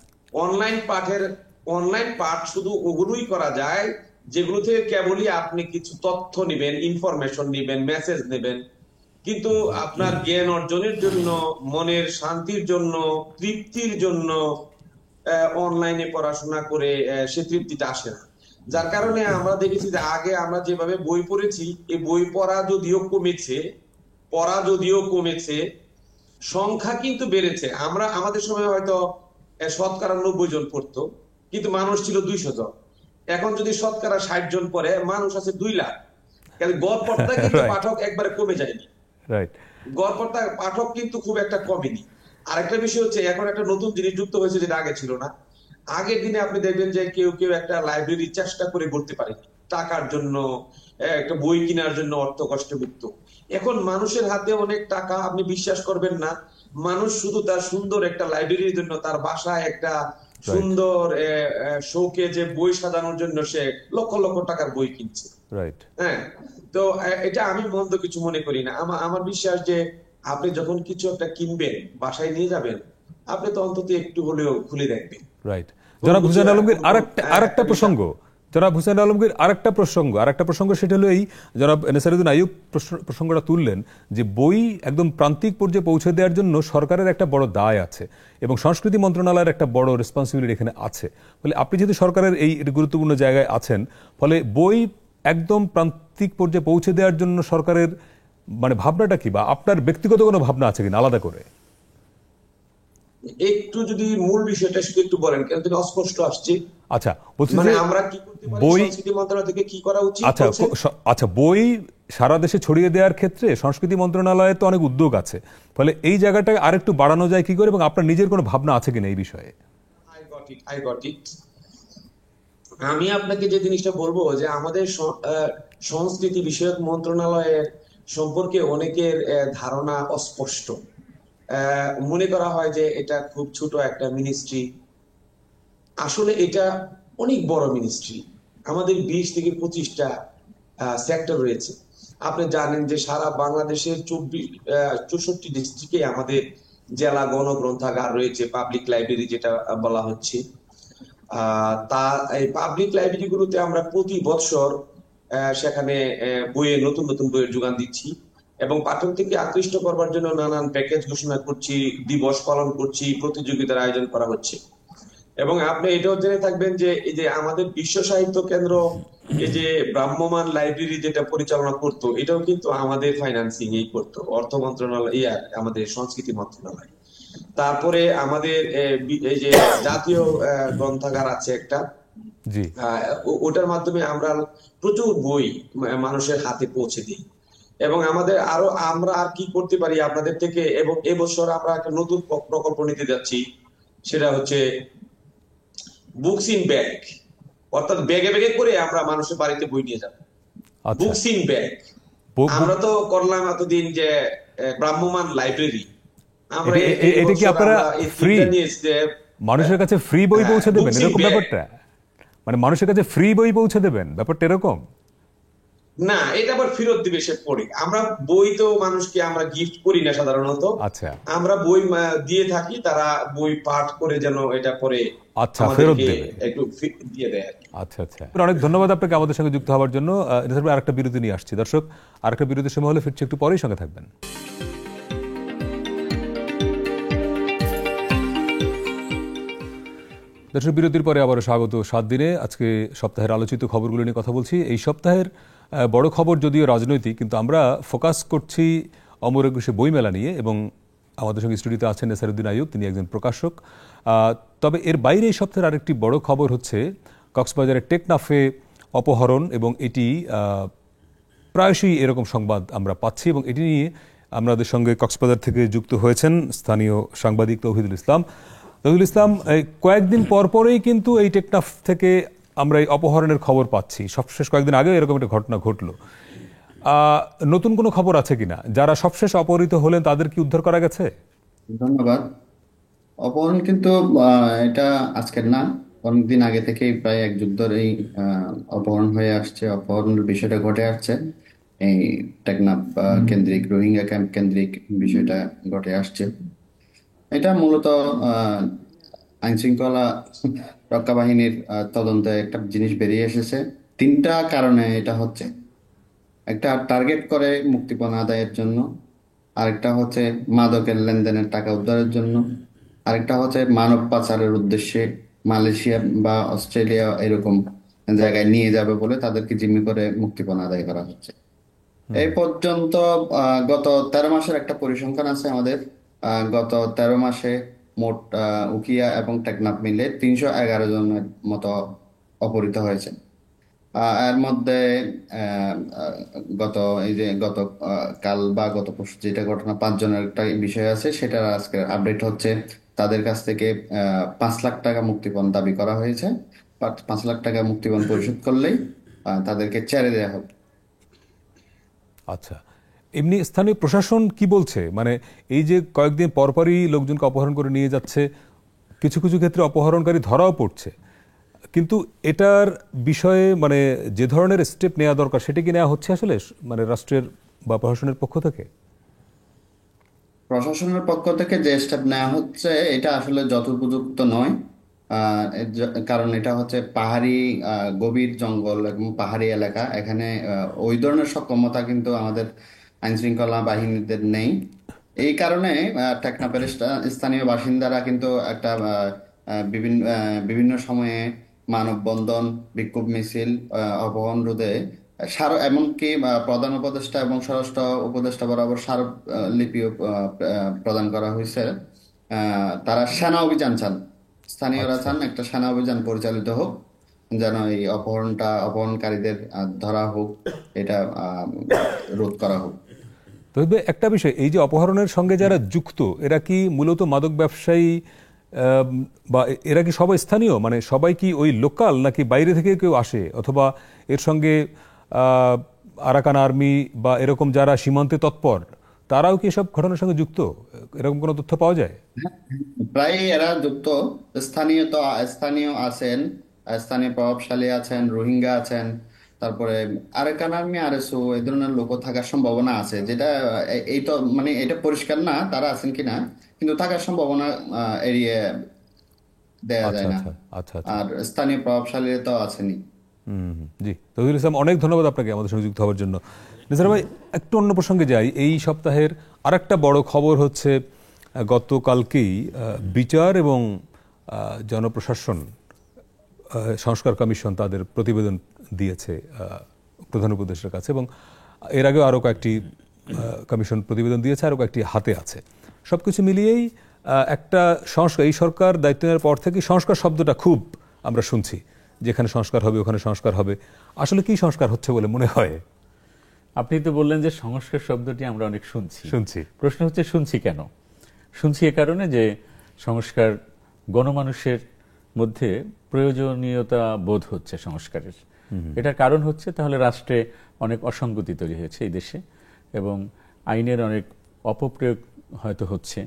অনলাইন পাঠ শুধু ওগুলোই করা যায় যেগুলো থেকে কেবলই আপনি কিছু তথ্য নেবেন, ইনফরমেশন নেবেন, মেসেজ নেবেন। কিন্তু আপনার জ্ঞান অর্জনের জন্য, মনের শান্তির জন্য, তৃপ্তির জন্য অনলাইনে পড়াশোনা করে সে তৃপ্তিটা আসে না। যার কারণে আমরা দেখেছি যে আগে আমরা যেভাবে বই পড়েছি, এই বই পড়া যদিও কমেছে, সংখ্যা কিন্তু বেড়েছে। আমাদের সময় হয়তো 90 জন পড়তো, কিন্তু মানুষ ছিল 200 জন। এখন যদি 60 জন পড়ে, মানুষ আছে 2 লাখ। গড় পড়তা কিন্তু পাঠক একবারে কমে যায়নি, গড় পড়তা পাঠক কিন্তু খুব একটা কমেনি। আরেকটা বিষয় হচ্ছে, এখন একটা নতুন জিনিস যুক্ত হয়েছে, যেটা আগে ছিল না। আগের দিনে আপনি দেখবেন যে কেউ একটা লাইব্রেরি চেষ্টা করে করতে পারে টাকার জন্য, একটা বই কেনার জন্য অর্থ কষ্টে ভুগত। এখন মানুষের হাতে অনেক টাকা, আপনি বিশ্বাস করবেন না, মানুষ শুধু তার সুন্দর একটা লাইব্রেরির জন্য তার বাসায় একটা রাইট, সুন্দর শোকে যে বই সাজানোর জন্য সে লক্ষ লক্ষ টাকার বই কিনছে। রাইট। হ্যাঁ, তো এটা আমি মন্দ কিছু মনে করি না। আমার আমার বিশ্বাস যে আপনি যখন কিছু একটা কিনবেন, বাসায় নিয়ে যাবেন, আপনি তো অন্তত একটু হলেও খুলে দেখবেন রাইট। কোন জনাব কিছু হুসেন আলমগীর কোন আরেকটা একটা বিষয়। প্রসঙ্গ, জনাব হুসেন আলমগীর আরেকটা প্রসঙ্গ, সেটা হলো এই, জনাব নেসারুদ্দিন আইয়ুব প্রসঙ্গটা তুললেন যে বই একদম প্রান্তিক পর্যায়ে পৌঁছে দেওয়ার জন্য সরকারের একটা বড় দায় আছে এবং সংস্কৃতি মন্ত্রণালয়ের একটা বড় রেসপন্সিবিলিটি এখানে আছে। ফলে আপনি যেহেতু সরকারের এই গুরুত্বপূর্ণ জায়গায় আছেন, ফলে বই একদম প্রান্তিক পর্যায়ে পৌঁছে দেওয়ার জন্য সরকারের মানে ভাবনাটা কি, বা আপনার ব্যক্তিগত কোনো ভাবনা আছে কিনা আলাদা করে? একটু যদি মূল বিষয়টা শুধু একটু বলেন, কেন থেকে অস্পষ্ট আসছে। আচ্ছা, বলছি মানে যে আমরা কি করতে পারি, বই, সংস্কৃতি মন্ত্রণালয় থেকে কি করা উচিত আচ্ছা বলছেন? আচ্ছা, বই সারা দেশে ছড়িয়ে দেওয়ার ক্ষেত্রে সংস্কৃতি মন্ত্রণালয়ে তো অনেক উদ্যোগ আছে, ফলে এই জায়গাটা আরেকটু বাড়ানো যায় কি করে, এবং আপনার নিজের কোনো ভাবনা আছে কিনা এই বিষয়ে? I got it. আমি আপনাকে যে জিনিসটা বলবো যে আমাদের সংস্কৃতি বিষয়ক মন্ত্রণালয়ের সম্পর্কে অনেকের ধারণা অস্পষ্ট। মনে করা হয় যে এটা খুব ছোট একটা মিনিস্ট্রি। আসলে এটা অনেক বড় মিনিস্ট্রি। আমাদের 20 থেকে 25টা সেক্টর রয়েছে। আপনি জানেন যে সারা বাংলাদেশের 64 ডিস্ট্রিক্টে আমাদের জেলা গণগ্রন্থাগার রয়েছে, পাবলিক লাইব্রেরি যেটা বলা হচ্ছে। তা এই পাবলিক লাইব্রেরি গুলোতে আমরা প্রতি বছর সেখানে বইয়ের নতুন নতুন বইয়ের যোগান দিচ্ছি এবং পাঠকদেরকে আকৃষ্ট করবার জন্য নানান প্যাকেজ ঘোষণা করছি, দিবস পালন করছি, প্রতিযোগিতার আয়োজন করা হচ্ছে। এবং আপনি এটাও জেনে থাকবেন যে এই যে আমাদের বিশ্ব সাহিত্য কেন্দ্র, এই যে ভ্রাম্যমাণ লাইব্রেরি যেটা পরিচালনা করতো, এটাও কিন্তু আমাদের ফাইন্যান্সিং এই করতো, অর্থ মন্ত্রণালয়, আমাদের সংস্কৃতি মন্ত্রণালয়। তারপরে আমাদের এই যে জাতীয় গ্রন্থাগার আছে একটা, জি। ওটার মাধ্যমে আমরা প্রচুর বই মানুষের হাতে পৌঁছে দিই। এবং আমাদের আরো আমরা আর কি করতে পারি আপনাদের থেকে, এবং এবছর আমরা একটা নতুন প্রকল্প নিতে যাচ্ছি, সেটা হচ্ছে বুকস ইন ব্যাগ। অর্থাৎ ব্যাগে ব্যাগে করে আমরা মানুষের বাড়িতে বই নিয়ে যাব। আচ্ছা। Books in bag. Book book আমরা তো করলাম এতদিন যে ভ্রাম্যমাণ লাইব্রেরি, আমরা এই এটা কি বছর আপনারা আমরা এই ফ্রি চিন্তা নিয়ে এসেছি যে মানুষের কাছে ফ্রি বই পৌঁছে দেবেন, বুকস ইন এরকম ব্যাগ। ব্যাপারটা? মানে মানুষের কাছে ফ্রি বই পৌঁছে দেবেন, ব্যাপারটা এরকম? না, এটা আবার ফেরত দিবে সে পড়ে। আমরা বই তো মানুষকে আমরা গিফট করি না সাধারণত। আচ্ছা, আমরা বই দিয়ে থাকি, তারা বই পাঠ করে যেন এটা পরে আচ্ছা, ফেরত আমাদেরকে দেবে। একটু দিয়ে দেয় আর কি। আচ্ছা, আচ্ছা, অনেক ধন্যবাদ আপনাকে আমাদের সঙ্গে যুক্ত হওয়ার জন্য। আরেকটা বিরতি নিয়ে আসছি দর্শক, আরেকটা বিরতির সময় হলে ফিরছি, একটু পরেই সঙ্গে থাকবেন। দর্শক, বিরতির পরে আবারও স্বাগত 7 দিনে। আজকে সপ্তাহের আলোচিত খবরগুলো নিয়ে কথা বলছি। এই সপ্তাহের বড় খবর যদিও রাজনৈতিক, কিন্তু আমরা ফোকাস করছি অমর একুশে বইমেলা নিয়ে, এবং আমাদের সঙ্গে স্টুডিওতে আছেন নেসারুদ্দিন আইয়ুব, তিনি একজন প্রকাশক। তবে এর বাইরে এই সপ্তাহের আরেকটি বড় খবর হচ্ছে কক্সবাজারের টেকনাফে অপহরণ, এবং এটি প্রায়শই এরকম সংবাদ আমরা পাচ্ছি, এবং এটি নিয়ে আমাদের সঙ্গে কক্সবাজার থেকে যুক্ত হয়েছেন স্থানীয় সাংবাদিক তৌহিদুল ইসলাম। তৌহিদুল ইসলাম, কয়েকদিন পরপরেই কিন্তু এই টেকনাফ থেকে আমরা এই অপহরণের খবর পাচ্ছি। সবশেষ কয়েকদিন আগেও এরকম একটা ঘটনা ঘটলো। নতুন কোনো খবর আছে কিনা? যারা সবশেষ অপহৃত হলেন তাদের কি উদ্ধার করা গেছে? ধন্যবাদ। অপহরণ কিন্তু এটা আজকের না, অনেকদিন আগে থেকেই, প্রায় 1 যুগ ধরেই অপহরণ হয়ে আসছে। অপহরণের বিষয়টা ঘটে আসছে এই টেকনাফ কেন্দ্রিক, রোহিঙ্গা ক্যাম্প কেন্দ্রিক বিষয়টা ঘটে আসছে। এটা মূলত আইন শৃঙ্খলা রক্ষা বাহিনীর তদন্তে একটা জিনিস বেরিয়ে এসেছে। 3টা কারণে এটা হচ্ছে। একটা টার্গেট করে মুক্তিপণ আদায়ের জন্য, আরেকটা হচ্ছে মাদকের লেনদেনের টাকা উদ্ধারের জন্য, আরেকটা হচ্ছে মানব পাচারের উদ্দেশ্যে মালয়েশিয়া বা অস্ট্রেলিয়া এরকম জায়গায় নিয়ে যাবে বলে তাদেরকে জিম্মি করে মুক্তিপণ আদায় করা হচ্ছে। এই পর্যন্ত গত 13 মাসের একটা পরিসংখ্যান আছে আমাদের। গত 13 মাসে মোট উখিয়া এবং টেকনাফ মিলে 311 জনের মতো অপহৃত হয়েছে। এর মধ্যে আহ, আহ, গত এই যে গত কাল বা গত পরশু যেটা ঘটনা, 5 জনের একটা বিষয় আছে, সেটা আজকে আপডেট হচ্ছে। তাদের কাছ থেকে 5 লাখ টাকা মুক্তিপণ দাবি করা হয়েছে। 5 লাখ টাকা মুক্তিপণ পরিশোধ করলেই তাদেরকে ছেড়ে দেওয়া হবে। আচ্ছা, এমনি স্থানীয় প্রশাসন কি বলছে? মানে এই যে কয়েকদিন পরপরই লোকজনকে অপহরণ করে নিয়ে যাচ্ছে, কিছু কিছু ক্ষেত্রে অপহরণকারী ধরাও পড়ছে, কিন্তু এটার বিষয়ে মানে যে ধরনের স্টেপ নেওয়া দরকার সেটা কি নেওয়া হচ্ছে আসলে মানে রাষ্ট্রের বা প্রশাসনের পক্ষ থেকে? প্রশাসনের পক্ষ থেকে যে স্টেপ নেওয়া হচ্ছে এটা আসলে যথোপযুক্ত নয়। কারণ এটা হচ্ছে পাহাড়ি, গভীর জঙ্গল এবং পাহাড়ি এলাকা। এখানে ওই ধরনের সক্ষমতা কিন্তু আমাদের আইন শৃঙ্খলা বাহিনীদের নেই। এই কারণে টেকনাফের স্থানীয় বাসিন্দারা কিন্তু একটা বিভিন্ন সময়ে মানববন্ধন, বিক্ষোভ মিছিল, অপহরণ রোধে এমনকি প্রধান উপদেষ্টা এবং স্বরাষ্ট্র উপদেষ্টা বরাবর স্মারকলিপিও প্রদান করা হয়েছে। তারা সেনা অভিযান চান, স্থানীয়রা চান একটা সেনা অভিযান পরিচালিত হোক, যেন এই অপহরণকারীদের ধরা হোক, এটা রোধ করা হোক। তবে একটা বিষয়, এই যে অপহরণের সঙ্গে যারা যুক্ত এরা কি মূলত মাদক ব্যবসায়ী, বা এরা কি সবাই স্থানীয়, মানে সবাই কি ওই লোকাল নাকি বাইরে থেকে কেউ আসে, অথবা এর সঙ্গে আরাকান আর্মি বা এরকম যারা সীমান্তে তৎপর তারাও কি এসব ঘটনার সঙ্গে যুক্ত? এরকম কোনো তথ্য পাওয়া যায়? প্রায় এরা যুক্ত। স্থানীয় আছেন, স্থানীয় প্রভাবশালী আছেন, রোহিঙ্গা আছেন, তারপরে আরাকান আর্মি, আরএসও এই ধরনের লোকও থাকার সম্ভাবনা আছে। যেটা এই তো মানে এটা পরিষ্কার না তারা আছেন কিনা, কিন্তু থাকার সম্ভাবনা এড়িয়ে দেয়া আচ্ছা যায় না। আচ্ছা আচ্ছা আচ্ছা। আর স্থানীয় প্রভাবশালী তো আছেনই। জি, তৌহিদুল ইসলাম, অনেক ধন্যবাদ আপনাকে আমাদের সঙ্গে যুক্ত হওয়ার জন্য। নিসার ভাই, একটু অন্য প্রসঙ্গে যাই। এই সপ্তাহের আরেকটা বড় খবর হচ্ছে গতকালকেই বিচার এবং জনপ্রশাসন সংস্কার কমিশন তাদের প্রতিবেদন দিয়েছে প্রধান উপদেষ্টার কাছে, এবং এর আগেও আরও কয়েকটি কমিশন প্রতিবেদন দিয়েছে, আরও কয়েকটি হাতে আছে। সব কিছু মিলিয়েই একটা সংস্কার, এই সরকার দায়িত্ব নেওয়ার পর থেকে সংস্কার শব্দটা খুব আমরা শুনছি, যেখানে সংস্কার হবে ওখানে সংস্কার হবে। আসলে কি সংস্কার হচ্ছে বলে মনে হয়? আপনি তো বললেন যে সংস্কার শব্দটি আমরা অনেক শুনছি। প্রশ্ন হচ্ছে শুনছি কেন? শুনছি এ কারণে যে সংস্কার গণমানুষের মধ্যে প্রয়োজনীয়তা বোধ হচ্ছে সংস্কারের। এটার কারণ হচ্ছে তাহলে রাষ্ট্রে অনেক অসঙ্গতি তৈরি হয়েছে এই দেশে, এবং আইনের অনেক অপপ্রয়োগ হয়তো হচ্ছে,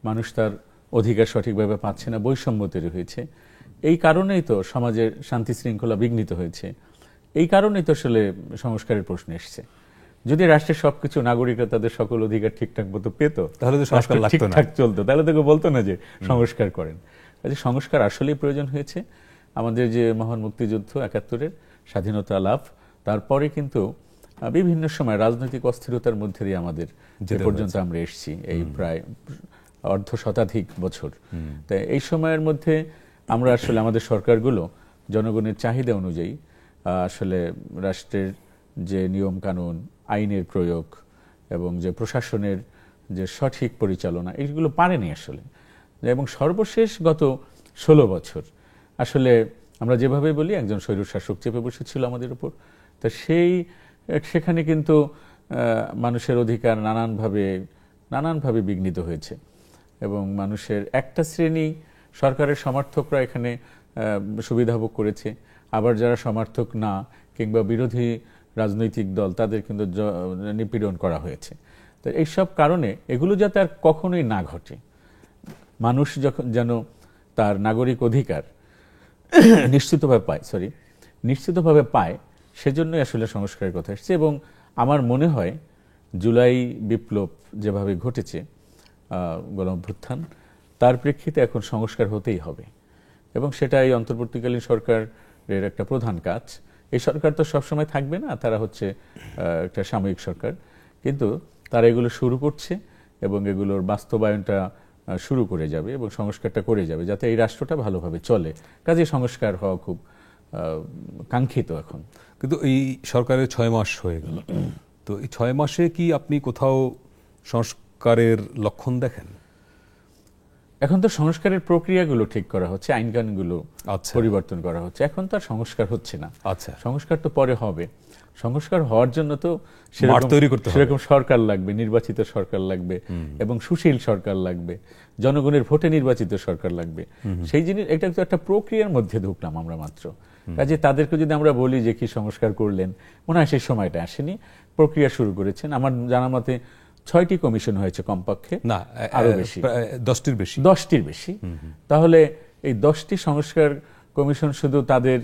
মানুষ তার অধিকার সঠিকভাবে পাচ্ছে না, বৈষম্য তৈরি হয়েছে। এই কারণেই তো সমাজের শান্তি শৃঙ্খলা বিঘ্নিত হয়েছে। এই কারণেই তো আসলে সংস্কারের প্রশ্ন এসছে। যদি রাষ্ট্রের সবকিছু নাগরিকরা তাদের সকল অধিকার ঠিকঠাক মতো পেত, তাহলে তো সংস্কার লাগতো না, ঠিকঠাক চলতো, তাহলে তো কেউ বলতো না যে সংস্কার করেন। কাজে সংস্কার আসলেই প্রয়োজন হয়েছে। আমাদের যে মহান মুক্তিযুদ্ধ ৭১-এর স্বাধীনতা লাভ, তারপরে কিন্তু বিভিন্ন সময় রাজনৈতিক অস্থিরতার মধ্যে দিয়ে আমাদের যে পর্যন্ত আমরা এসেছি, এই প্রায় অর্ধ শতাধিক বছর। তাই এই সময়ের মধ্যে আমরা আসলে আমাদের সরকারগুলো জনগণের চাহিদা অনুযায়ী আসলে রাষ্ট্রের যে নিয়ম কানুন, আইনের প্রয়োগ এবং যে প্রশাসনের যে সঠিক পরিচালনা, এইগুলো পারেনি আসলে। এবং সর্বশেষ গত ১৬ বছর আসলে আমরা যেভাবে বলি একজন স্বৈরশাসক চেপে বসেছিল আমাদের উপর, তা সেখানে কিন্তু মানুষের অধিকার নানানভাবে বিঘ্নিত হয়েছে, এবং মানুষের একটা শ্রেণী সরকারের সমর্থকরা এখানে সুবিধা ভোগ করেছে, আবার যারা সমর্থক না কিংবা বিরোধী রাজনৈতিক দল তাদের কিন্তু নিপীড়ন করা হয়েছে। তো এইসব কারণে এগুলো যাতে আর কখনোই না ঘটে, মানুষ যেন তার নাগরিক অধিকার নিশ্চিতভাবে পায়, সেজন্যই আসলে সংস্কারের কথা এসেছে। এবং আমার মনে হয় জুলাই বিপ্লব যেভাবে ঘটেছে, গণঅভ্যুত্থান, তার প্রেক্ষিতে এখন সংস্কার হতেই হবে, এবং সেটা এই অন্তর্বর্তীকালীন সরকারের একটা প্রধান কাজ। এই সরকার তো সবসময় থাকবে না, তারা হচ্ছে একটা সাময়িক সরকার, কিন্তু তারা এগুলো শুরু করছে এবং এগুলোর বাস্তবায়নটা শুরু করে যাবে এবং সংস্কারটা করে যাবে, যাতে এই রাষ্ট্রটা ভালোভাবে চলে। কাজে সংস্কার হওয়া খুব কাঙ্ক্ষিত এখন। কিন্তু এই সরকারের ৬ মাস হয়ে গেল, তো এই ৬ মাসে কি আপনি কোথাও সংস্কারের লক্ষণ দেখেন? এখন তো সংস্কারের প্রক্রিয়াগুলো ঠিক করা হচ্ছে, আইনকানুনগুলো পরিবর্তন করা হচ্ছে, এখন তো আর সংস্কার হচ্ছে না। আচ্ছা, সংস্কার তো পরে হবে। সংস্কার হওয়ার জন্য তো সেরকম সরকার লাগবে, নির্বাচিত সরকার লাগবে, এবং সুশীল সরকার লাগবে, জনগণের ভোটে নির্বাচিত সরকার লাগবে। সেই জিনিস, এটা তো একটা প্রক্রিয়ার মধ্যে ঢুকলাম আমরা মাত্র। কাজে তাদেরকে যদি আমরা বলি যে কি সংস্কার করলেন, মনে হয় সেই সময়টা আসেনি। প্রক্রিয়া শুরু করেছেন। আমার জানা মতে 6টি কমিশন হয়েছে কমপক্ষে, না আরো বেশি, 10টির বেশি। 10টির বেশি। তাহলে এই 10টি সংস্কার কমিশন শুধু তাদের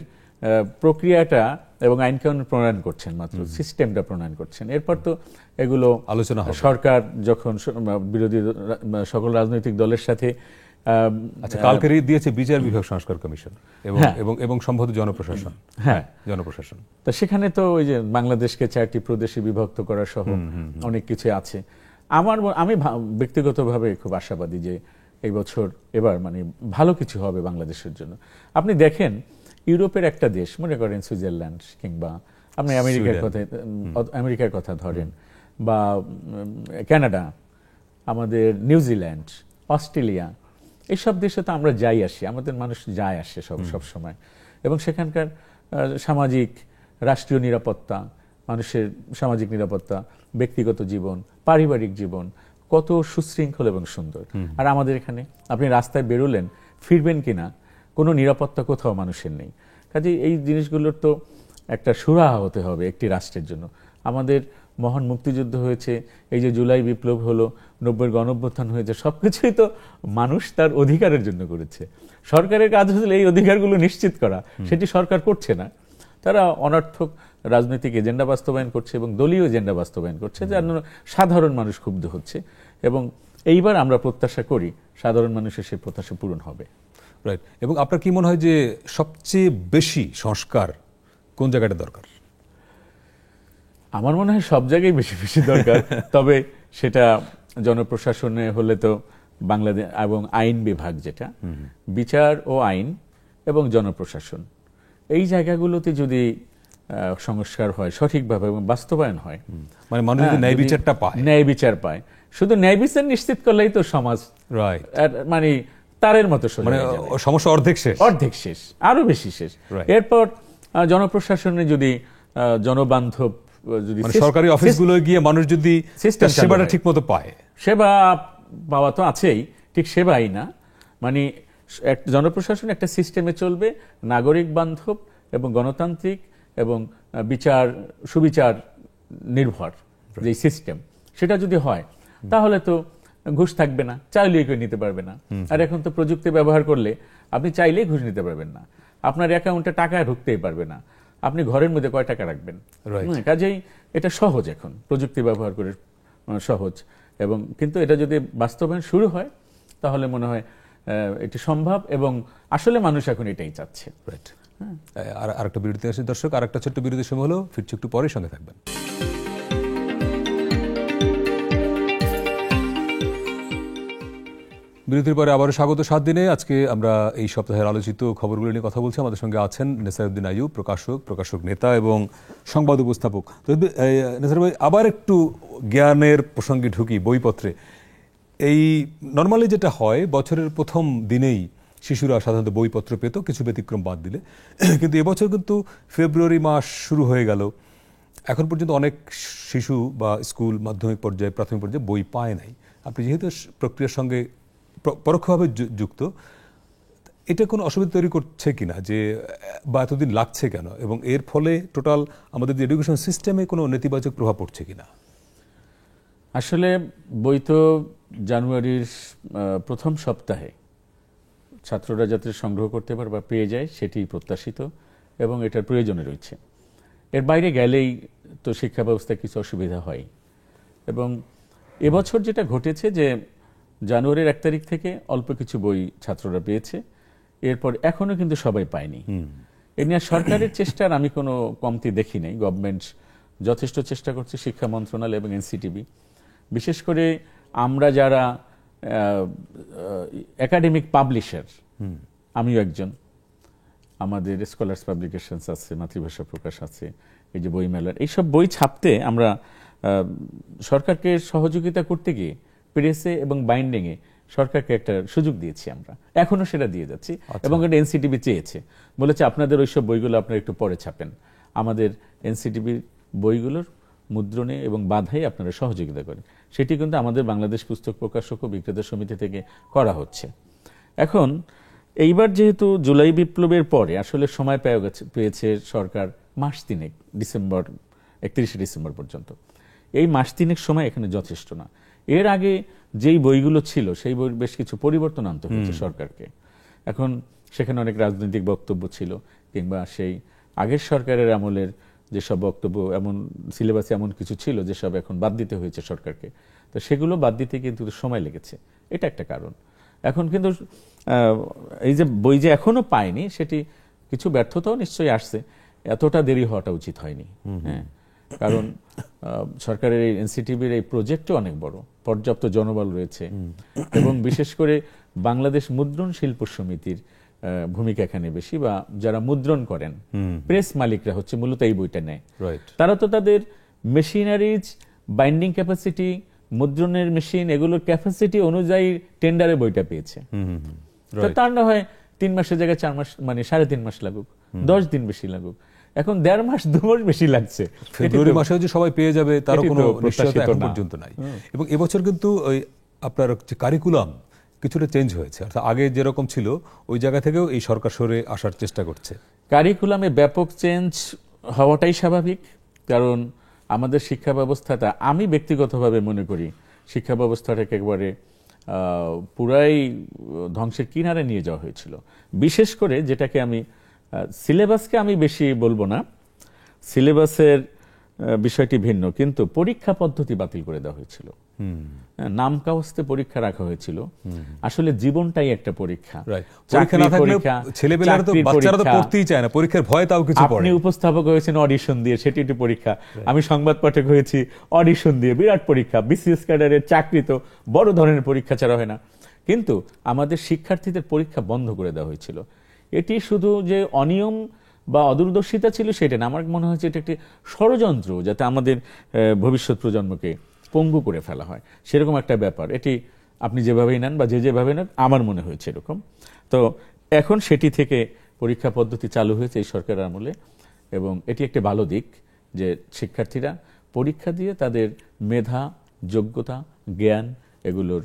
প্রক্রিয়াটা এবং আইন কানুন প্রণয়ন করছেন, মাত্র সিস্টেমটা প্রণয়ন করছেন। এরপর তো এগুলো আলোচনা হবে। সরকার যখন বিরোধী সকল রাজনৈতিক দলের সাথে আচ্ছা, কালকেরই দিয়েছে বিচার বিভাগ সংস্কার কমিশন এবং এবং এবং সম্ভবত জনপ্রশাসন। হ্যাঁ, জনপ্রশাসন। তা সেখানে তো ওই যে বাংলাদেশকে 4টি প্রদেশে বিভক্ত করা সহ অনেক কিছু আছে। আমি ব্যক্তিগতভাবে খুব আশাবাদী যে এই বছর এবার মানে ভালো কিছু হবে বাংলাদেশের জন্য। আপনি দেখেন ইউরোপের একটা দেশ, মনে করেন সুইজারল্যান্ড, কিংবা আপনি আমেরিকার কথা ধরেন, বা কানাডা, আমাদের নিউজিল্যান্ড, অস্ট্রেলিয়া, এইসব দেশে তো আমরা যাই আসি, আমাদের মানুষ যায় আসে সব সময়। এবং সেখানকার সামাজিক রাষ্ট্রীয় নিরাপত্তা, মানুষের সামাজিক নিরাপত্তা, ব্যক্তিগত জীবন, পারিবারিক জীবন কত সুশৃঙ্খল এবং সুন্দর। আর আমাদের এখানে আপনি রাস্তায় বেরোলেন, ফিরবেন কিনা কোনো নিরাপত্তা কোথাও মানুষের নেই। কাজে এই জিনিসগুলোর তো একটা সুরাহা হতে হবে একটি রাষ্ট্রের জন্য। আমাদের মহান মুক্তিযুদ্ধ হয়েছে, এই যে জুলাই বিপ্লব হলো, 90-এর গণঅভ্যুত্থান হয়েছে, সবকিছুই তো মানুষ তার অধিকারের জন্য করেছে। সরকারের কাজ হলো এই অধিকারগুলো নিশ্চিত করা, সেটি সরকার করছে না। তারা অনর্থক রাজনৈতিক এজেন্ডা বাস্তবায়ন করছে এবং দলীয় এজেন্ডা বাস্তবায়ন করছে, যার জন্য সাধারণ মানুষ ক্ষুব্ধ হচ্ছে। এবং এইবার আমরা প্রত্যাশা করি সাধারণ মানুষের সেই প্রত্যাশা পূরণ হবে। রাইট। এবং আপনার কি মনে হয় যে সবচেয়ে বেশি সংস্কার কোন জায়গাটা দরকার? আমার মনে হয় সব জায়গায় বেশি বেশি দরকার। তবে সেটা জনপ্রশাসনে হলে তো বাংলাদেশ এবং আইন বিভাগ, যেটা বিচার ও আইন এবং জনপ্রশাসন, এই জায়গাগুলোতে যদি সংস্কার হয় সঠিকভাবে এবং বাস্তবায়ন হয়, মানে মানুষ যদি ন্যায় বিচারটা পায়, ন্যায় বিচার পায়, শুধু ন্যায় বিচার নিশ্চিত করলেই তো সমাজ রাইট মানে তারের মতো মানে সমস্যা অর্ধেক শেষ, অর্ধেক শেষ, আরো বেশি শেষ। এরপর জনপ্রশাসনে যদি জনবান্ধব, যদি সরকারি অফিসগুলো গিয়ে মানুষ যদি সেবাটা ঠিক মতো পায়, সেবা পাওয়া তো আছেই, ঠিক সেবাই না, মানে জনপ্রশাসন একটা সিস্টেমে চলবে, নাগরিক বান্ধব এবং গণতান্ত্রিক এবং সুবিচার নির্ভর যে সিস্টেম, সেটা যদি হয় তাহলে তো ঘুষ থাকবে না, চাইলেই কেউ নিতে পারবে না। আর এখন তো প্রযুক্তি ব্যবহার করলে আপনি চাইলেই ঘুষ নিতে পারবেন না, আপনার অ্যাকাউন্টে টাকা ঢুকতেই পারবে না, আপনি ঘরের মধ্যে কয় টাকা রাখবেন। কাজেই এটা সহজ, এখন প্রযুক্তি ব্যবহার করে সহজ। এবং কিন্তু এটা যদি বাস্তবায়ন শুরু হয় তাহলে মনে হয় এটি সম্ভব, এবং আসলে মানুষ এখন এটাই চাচ্ছে। রাইট। আর একটা বিরতি আসে দর্শক, আর একটা ছোট্ট বিরতির সময় হলো, ফিরছি একটু পরে, সঙ্গে থাকবেন। বিরতির পরে আবারও স্বাগত 7 দিনে। আজকে আমরা এই সপ্তাহের আলোচিত খবরগুলো নিয়ে কথা বলছি। আমাদের সঙ্গে আছেন নেসারউদ্দিন আইয়ুব, প্রকাশক নেতা এবং সংবাদ উপস্থাপক। নেসার ভাই, আবার একটু জ্ঞানের প্রসঙ্গে ঢুকি, বইপত্রে। এই নর্মালি যেটা হয়, বছরের প্রথম দিনেই শিশুরা সাধারণত বইপত্র পেত, কিছু ব্যতিক্রম বাদ দিলে। কিন্তু এবছর কিন্তু ফেব্রুয়ারি মাস শুরু হয়ে গেল, এখন পর্যন্ত অনেক শিশু বা স্কুল মাধ্যমিক পর্যায়ে, প্রাথমিক পর্যায়ে বই পায় নাই। আপনি যেহেতু প্রক্রিয়ার সঙ্গে পরোক্ষভাবে যুক্ত, এটা কোনো অসুবিধা তৈরি করছে কিনা, যে বা এতদিন লাগছে কেন, এবং এর ফলে টোটাল আমাদের যে এডুকেশন সিস্টেমে কোনো নেতিবাচক প্রভাব পড়ছে কিনা? আসলে বই তো জানুয়ারির প্রথম সপ্তাহে ছাত্ররা যাতে সংগ্রহ করতে পারে বা পেয়ে যায়, সেটি প্রত্যাশিত এবং এটার প্রয়োজনে রয়েছে। এর বাইরে গেলেই তো শিক্ষা ব্যবস্থায় কিছু অসুবিধা হয়। এবং এবছর যেটা ঘটেছে যে জানুয়ারির 1 তারিখ থেকে অল্প কিছু বই ছাত্ররা পেয়েছে, এরপর এখনো কিন্তু সবাই পায়নি। এ নিয়ে সরকারের চেষ্টার আমি কোনো কমতি দেখি নাই। গভর্নমেন্ট যথেষ্ট চেষ্টা করছে, শিক্ষা মন্ত্রণালয় এবং এনসিটিবি। বিশেষ করে আমরা যারা একাডেমিক পাবলিশার, আমিও একজন, আমাদের স্কলার্স পাবলিকেশনস আছে, মাতৃভাষা প্রকাশ আছে, এই যে বই মেলার এইসব বই ছাপতে আমরা সরকারকে সহযোগিতা করতে গিয়ে প্রেসে এবং বাইন্ডিংয়ে সরকারকে একটা সুযোগ দিয়েছি আমরা, এখনো সেটা দিয়ে যাচ্ছি। এবং এটা এনসিটিবি চেয়েছে, বলেছে আপনাদের ওইসব বইগুলো আপনারা একটু পরে ছাপেন, আমাদের এনসিটিবির বইগুলোর মুদ্রণে এবং বাধাই আপনারা সহযোগিতা করেন। সেটি কিন্তু আমাদের বাংলাদেশ পুস্তক প্রকাশক ও বিক্রেতা সমিতি থেকে করা হচ্ছে। এখন এইবার যেহেতু জুলাই বিপ্লবের পরে আসলে সময় পেয়েছে সরকার মাস তিনেক, ডিসেম্বর 31শে ডিসেম্বর পর্যন্ত। এই মাস তিনেক সময় এখানে যথেষ্ট না। এর আগে যেই বইগুলো ছিল সেই বইয়ের বেশ কিছু পরিবর্তন আনতে হয়েছে সরকারকে। এখন সেখানে অনেক রাজনৈতিক বক্তব্য ছিল, কিংবা সেই আগের সরকারের আমলের যেসব বক্তব্য, এমন সিলেবাসে এমন কিছু ছিল যেসব এখন বাদ দিতে হয়েছে সরকারকে। তো সেগুলো বাদ দিতে কিন্তু সময় লেগেছে, এটা একটা কারণ। এখন কিন্তু এই যে বই যে এখনো পায়নি, সেটি কিছু ব্যর্থতাও নিশ্চয়ই আসছে, এতটা দেরি হওয়াটা উচিত হয়নি। হ্যাঁ, কারণ সরকারের এই এনসিটিভির এই প্রজেক্টও অনেক বড়, পর্যাপ্ত জনবল রয়েছে, এবং বিশেষ করে বাংলাদেশ মুদ্রণ শিল্প সমিতির ভূমিকা এখানে বেশি, বা যারা মুদ্রণ করেন প্রেস মালিকরা হচ্ছে মূলত এই বইটা নেয়। তারা তো তাদের মেশিনারিজ, বাইন্ডিং ক্যাপাসিটি, মুদ্রণের মেশিন, এগুলোর ক্যাপাসিটি অনুযায়ী টেন্ডারে বইটা পেয়েছে। তার না হয় 3 মাসের জায়গায় 4 মাস, মানে 3.5 মাস লাগুক, 10 দিন বেশি লাগুক, এখন 1.5 মাস 2 মাস বেশি লাগছে। ফেব্রুয়ারি মাসে যে সবাই পেয়ে যাবে তার কোনো নিশ্চয়তা এখন পর্যন্ত নাই। এবং এবছর কিন্তু ওই আপনার যে কারিকুলাম কিছুটা চেঞ্জ হয়েছে, অর্থাৎ আগে যেরকম ছিল ওই জায়গা থেকেও এই সরকার সরে আসার চেষ্টা করছে। কারিকুলামে ব্যাপক চেঞ্জ হওয়াটাই স্বাভাবিক, কারণ আমাদের শিক্ষা ব্যবস্থাটা, আমি ব্যক্তিগতভাবে মনে করি শিক্ষা ব্যবস্থাটাকে একবারে পুরাই ধ্বংসের কিনারে নিয়ে যাওয়া হয়েছিল। বিশেষ করে যেটাকে আমি সিলেবাসকে আমি বেশি বলবো না, সিলেবাসের বিষয়টি ভিন্ন, কিন্তু পরীক্ষা পদ্ধতি বাতিল করে দেওয়া হয়েছিল। নাম কাগজে পরীক্ষা রাখা হয়েছিল, আসলে জীবনটাই একটা পরীক্ষা। আপনি উপস্থাপক হয়েছেন অডিশন দিয়ে, সেটি একটি পরীক্ষা। আমি সংবাদ পাঠক হয়েছি অডিশন দিয়ে, বিরাট পরীক্ষা। বিসিএস ক্যাডারের চাকরি তো বড় ধরনের পরীক্ষা ছাড়া হয় না। কিন্তু আমাদের শিক্ষার্থীদের পরীক্ষা বন্ধ করে দেওয়া হয়েছিল। এটি শুধু যে অনিয়ম বা অদূরদর্শিতা ছিল সেটা না, আমার মনে হয়েছে এটা একটি ষড়যন্ত্র, যাতে আমাদের ভবিষ্যৎ প্রজন্মকে পঙ্গু করে ফেলা হয়, সেরকম একটা ব্যাপার। এটি আপনি যেভাবেই নেন বা যেভাবে নেন, আমার মনে হয়েছে এরকম। তো এখন সেটি থেকে পরীক্ষা পদ্ধতি চালু হয়েছে এই সরকারের আমলে, এবং এটি একটি ভালো দিক যে শিক্ষার্থীরা পরীক্ষা দিয়ে তাদের মেধা, যোগ্যতা, জ্ঞান এগুলোর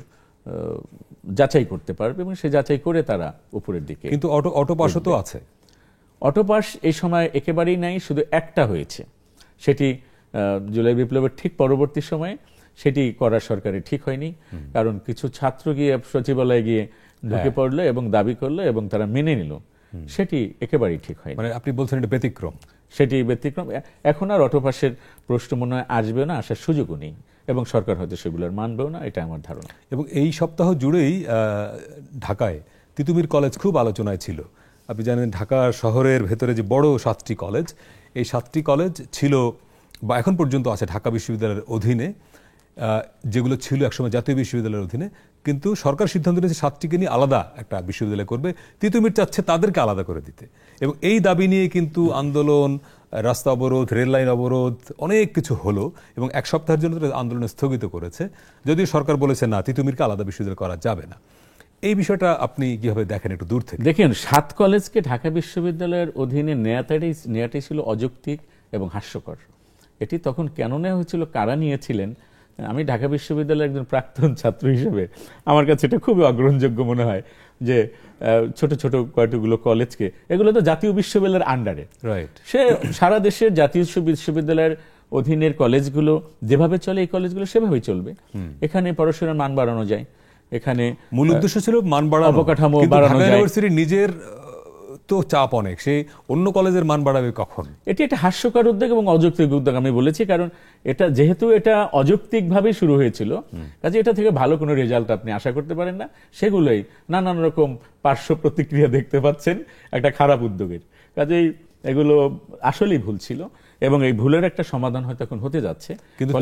যাচাই করতে পারবে, এবং সে যাচাই করে তারা উপরের দিকে। কিন্তু অটোপাসও তো আছে। অটোপাস এই সময় একেবারেই নাই, শুধু একটা হয়েছে, সেটি জুলাই বিপ্লবের ঠিক পরবর্তী সময়ে সেটি করা সরকারের ঠিক হয়নি। কারণ কিছু ছাত্র গিয়ে সচিবালয়ে গিয়ে ঢুকে পড়লো এবং দাবি করলো, এবং তারা মেনে নিল, সেটি একেবারেই ঠিক হয়নি। মানে আপনি বলছেন এটা ব্যতিক্রম, সেটি ব্যতিক্রম। এখন আর অটোপাসের প্রশ্ন মনে হয় আসবেও না, আসার সুযোগও নেই, এবং সরকার হয়তো সেগুলোর মানবেও না, এটা আমার ধারণা। এবং এই সপ্তাহ জুড়েই ঢাকায় তিতুমির কলেজ খুব আলোচনায় ছিল। আপনি জানেন ঢাকা শহরের ভেতরে যে বড় 7টি কলেজ, এই 7টি কলেজ ছিল বা এখন পর্যন্ত আছে ঢাকা বিশ্ববিদ্যালয়ের অধীনে, যেগুলো ছিল একসময় জাতীয় বিশ্ববিদ্যালয়ের অধীনে। কিন্তু সরকার সিদ্ধান্ত নিয়েছে 7টিকে নিয়ে আলাদা একটা বিশ্ববিদ্যালয় করবে, তিতুমির চাচ্ছে তাদেরকে আলাদা করে দিতে। এবং এই দাবি নিয়ে কিন্তু আন্দোলন, রাস্তা অবরোধ, রেল লাইন অবরোধ, অনেক কিছু হলো, এবং 1 সপ্তাহের জন্য আন্দোলন স্থগিত করেছে, যদিও সরকার বলেছে না, তিতুমিরকে আলাদা বিশ্ববিদ্যালয় করা যাবে না। এই বিষয়টা আপনি কিভাবে দেখেন একটু দূর থেকে? দেখেন, 7 কলেজকে ঢাকা বিশ্ববিদ্যালয়ের অধীনে নেওয়াটাই ছিল অযৌক্তিক এবং হাস্যকর। এটি তখন কেন নেওয়া হয়েছিল, কারা নিয়েছিলেন? আমি ঢাকা বিশ্ববিদ্যালয়ের একজন প্রাক্তন ছাত্র হিসেবে আমার কাছে এটা খুবই অগ্রহণযোগ্য মনে হয় যে ছোট ছোট কয়েকগুলো কলেজকে, এগুলো তো জাতীয় বিশ্ববিদ্যালয়ের আন্ডারে, সে সারা দেশের জাতীয় বিশ্ববিদ্যালয়ের অধীনের কলেজগুলো যেভাবে চলে, এই কলেজগুলো সেভাবেই চলবে। এখানে পড়াশোনার মান বাড়ানো যায়, এখানে মূল উদ্দেশ্য ছিল মান বাড়ানো, অবকাঠামো বাড়ানো যায়। ইউনিভার্সিটি নিজের তো চাপ অনেক, সেই অন্য কলেজের মান বাড়াবে কখন? এটি একটা হাস্যকর উদ্যোগ এবং অযৌক্তিক উদ্যোগ আমি বলেছি, কারণ এটা যেহেতু এটা অযৌক্তিক ভাবে শুরু হয়েছিল, কাজে এটা থেকে ভালো কোনো রেজাল্ট আপনি আশা করতে পারেন না। সেগুলোই নানান রকম পার্শ্ব প্রতিক্রিয়া দেখতে পাচ্ছেন একটা খারাপ উদ্যোগের। কাজেই এগুলো আসলেই ভুল ছিল, এবং এই ভুলের একটা সমাধান হয়তো এখন হতে যাচ্ছে। কিন্তু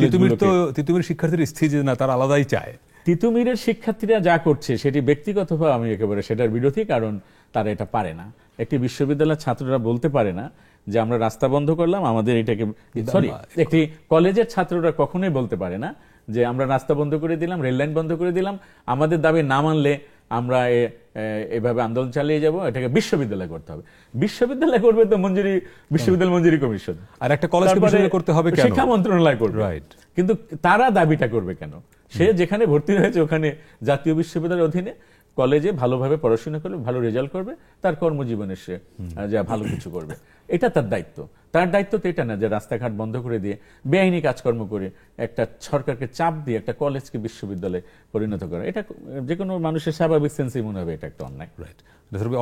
তিতুমির শিক্ষার্থীরা স্থির যে না, তারা আলাদাই চায়। তিতুমিরের শিক্ষার্থীরা যা করছে সেটি ব্যক্তিগতভাবে আমি একেবারে সেটার বিরোধী, কারণ তারা এটা পারে না। একটি বিশ্ববিদ্যালয়ের ছাত্ররা বলতে পারে না যে আমরা রাস্তা বন্ধ করলাম, আমাদের এটাকে, সরি, একটি কলেজের ছাত্ররা কখনোই বলতে পারে না যে আমরা রাস্তা বন্ধ করে দিলাম, রেল লাইন বন্ধ করে দিলাম, আমাদের দাবি না মানলে আমরা এভাবে আন্দোলন চালিয়ে যাব, এটাকে বিশ্ববিদ্যালয় করতে হবে। বিশ্ববিদ্যালয় করবে তো বিশ্ববিদ্যালয় মঞ্জুরি কমিশন, আর একটা কলেজকে বিশ্ববিদ্যালয় করতে হবে কেন? শিক্ষা মন্ত্রণালয় করবে, রাইট। কিন্তু তারা দাবিটা করবে কেন? সে যেখানে ভর্তি হয়েছে ওখানে জাতীয় বিশ্ববিদ্যালয়ের অধীনে, কলেজে ভালোভাবে পড়াশোনা করবে, ভালো রেজাল্ট করবে, তার কর্মজীবনে সে যা ভালো কিছু করবে, এটা তার দায়িত্ব। তার দায়িত্ব তো এটা না যে রাস্তাঘাট বন্ধ করে দিয়ে বেআইনি কাজকর্ম করে একটা সরকারকে চাপ দিয়ে একটা কলেজকে বিশ্ববিদ্যালয়ে পরিণত করা, এটা যে কোনো মানুষের স্বাভাবিক সেন্সেই মনে হবে এটা একটা অন্যায়। রাইট,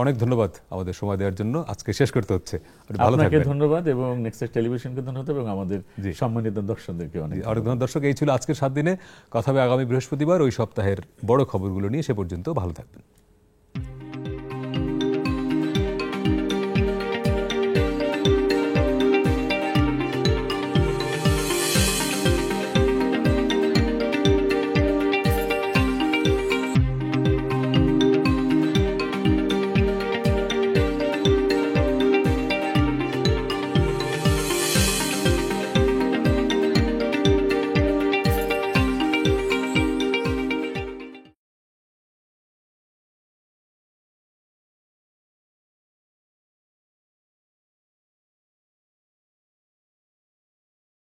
অনেক ধন্যবাদ আমাদের সময় দেওয়ার জন্য। আজকে শেষ করতে হচ্ছে, ভালো আপনাকে থাকবেন। ধন্যবাদ এবং নেক্সাস টেলিভিশনকে ধন্যবাদ এবং আমাদের জি। সম্মানিত দর্শকদেরকে অনেক অনেক ধন্যবাদ দর্শক। এই ছিল আজকের 7 দিনে। কথা হবে আগামী বৃহস্পতিবার ওই সপ্তাহের বড় খবরগুলো নিয়ে। সে পর্যন্ত ভালো থাকবেন।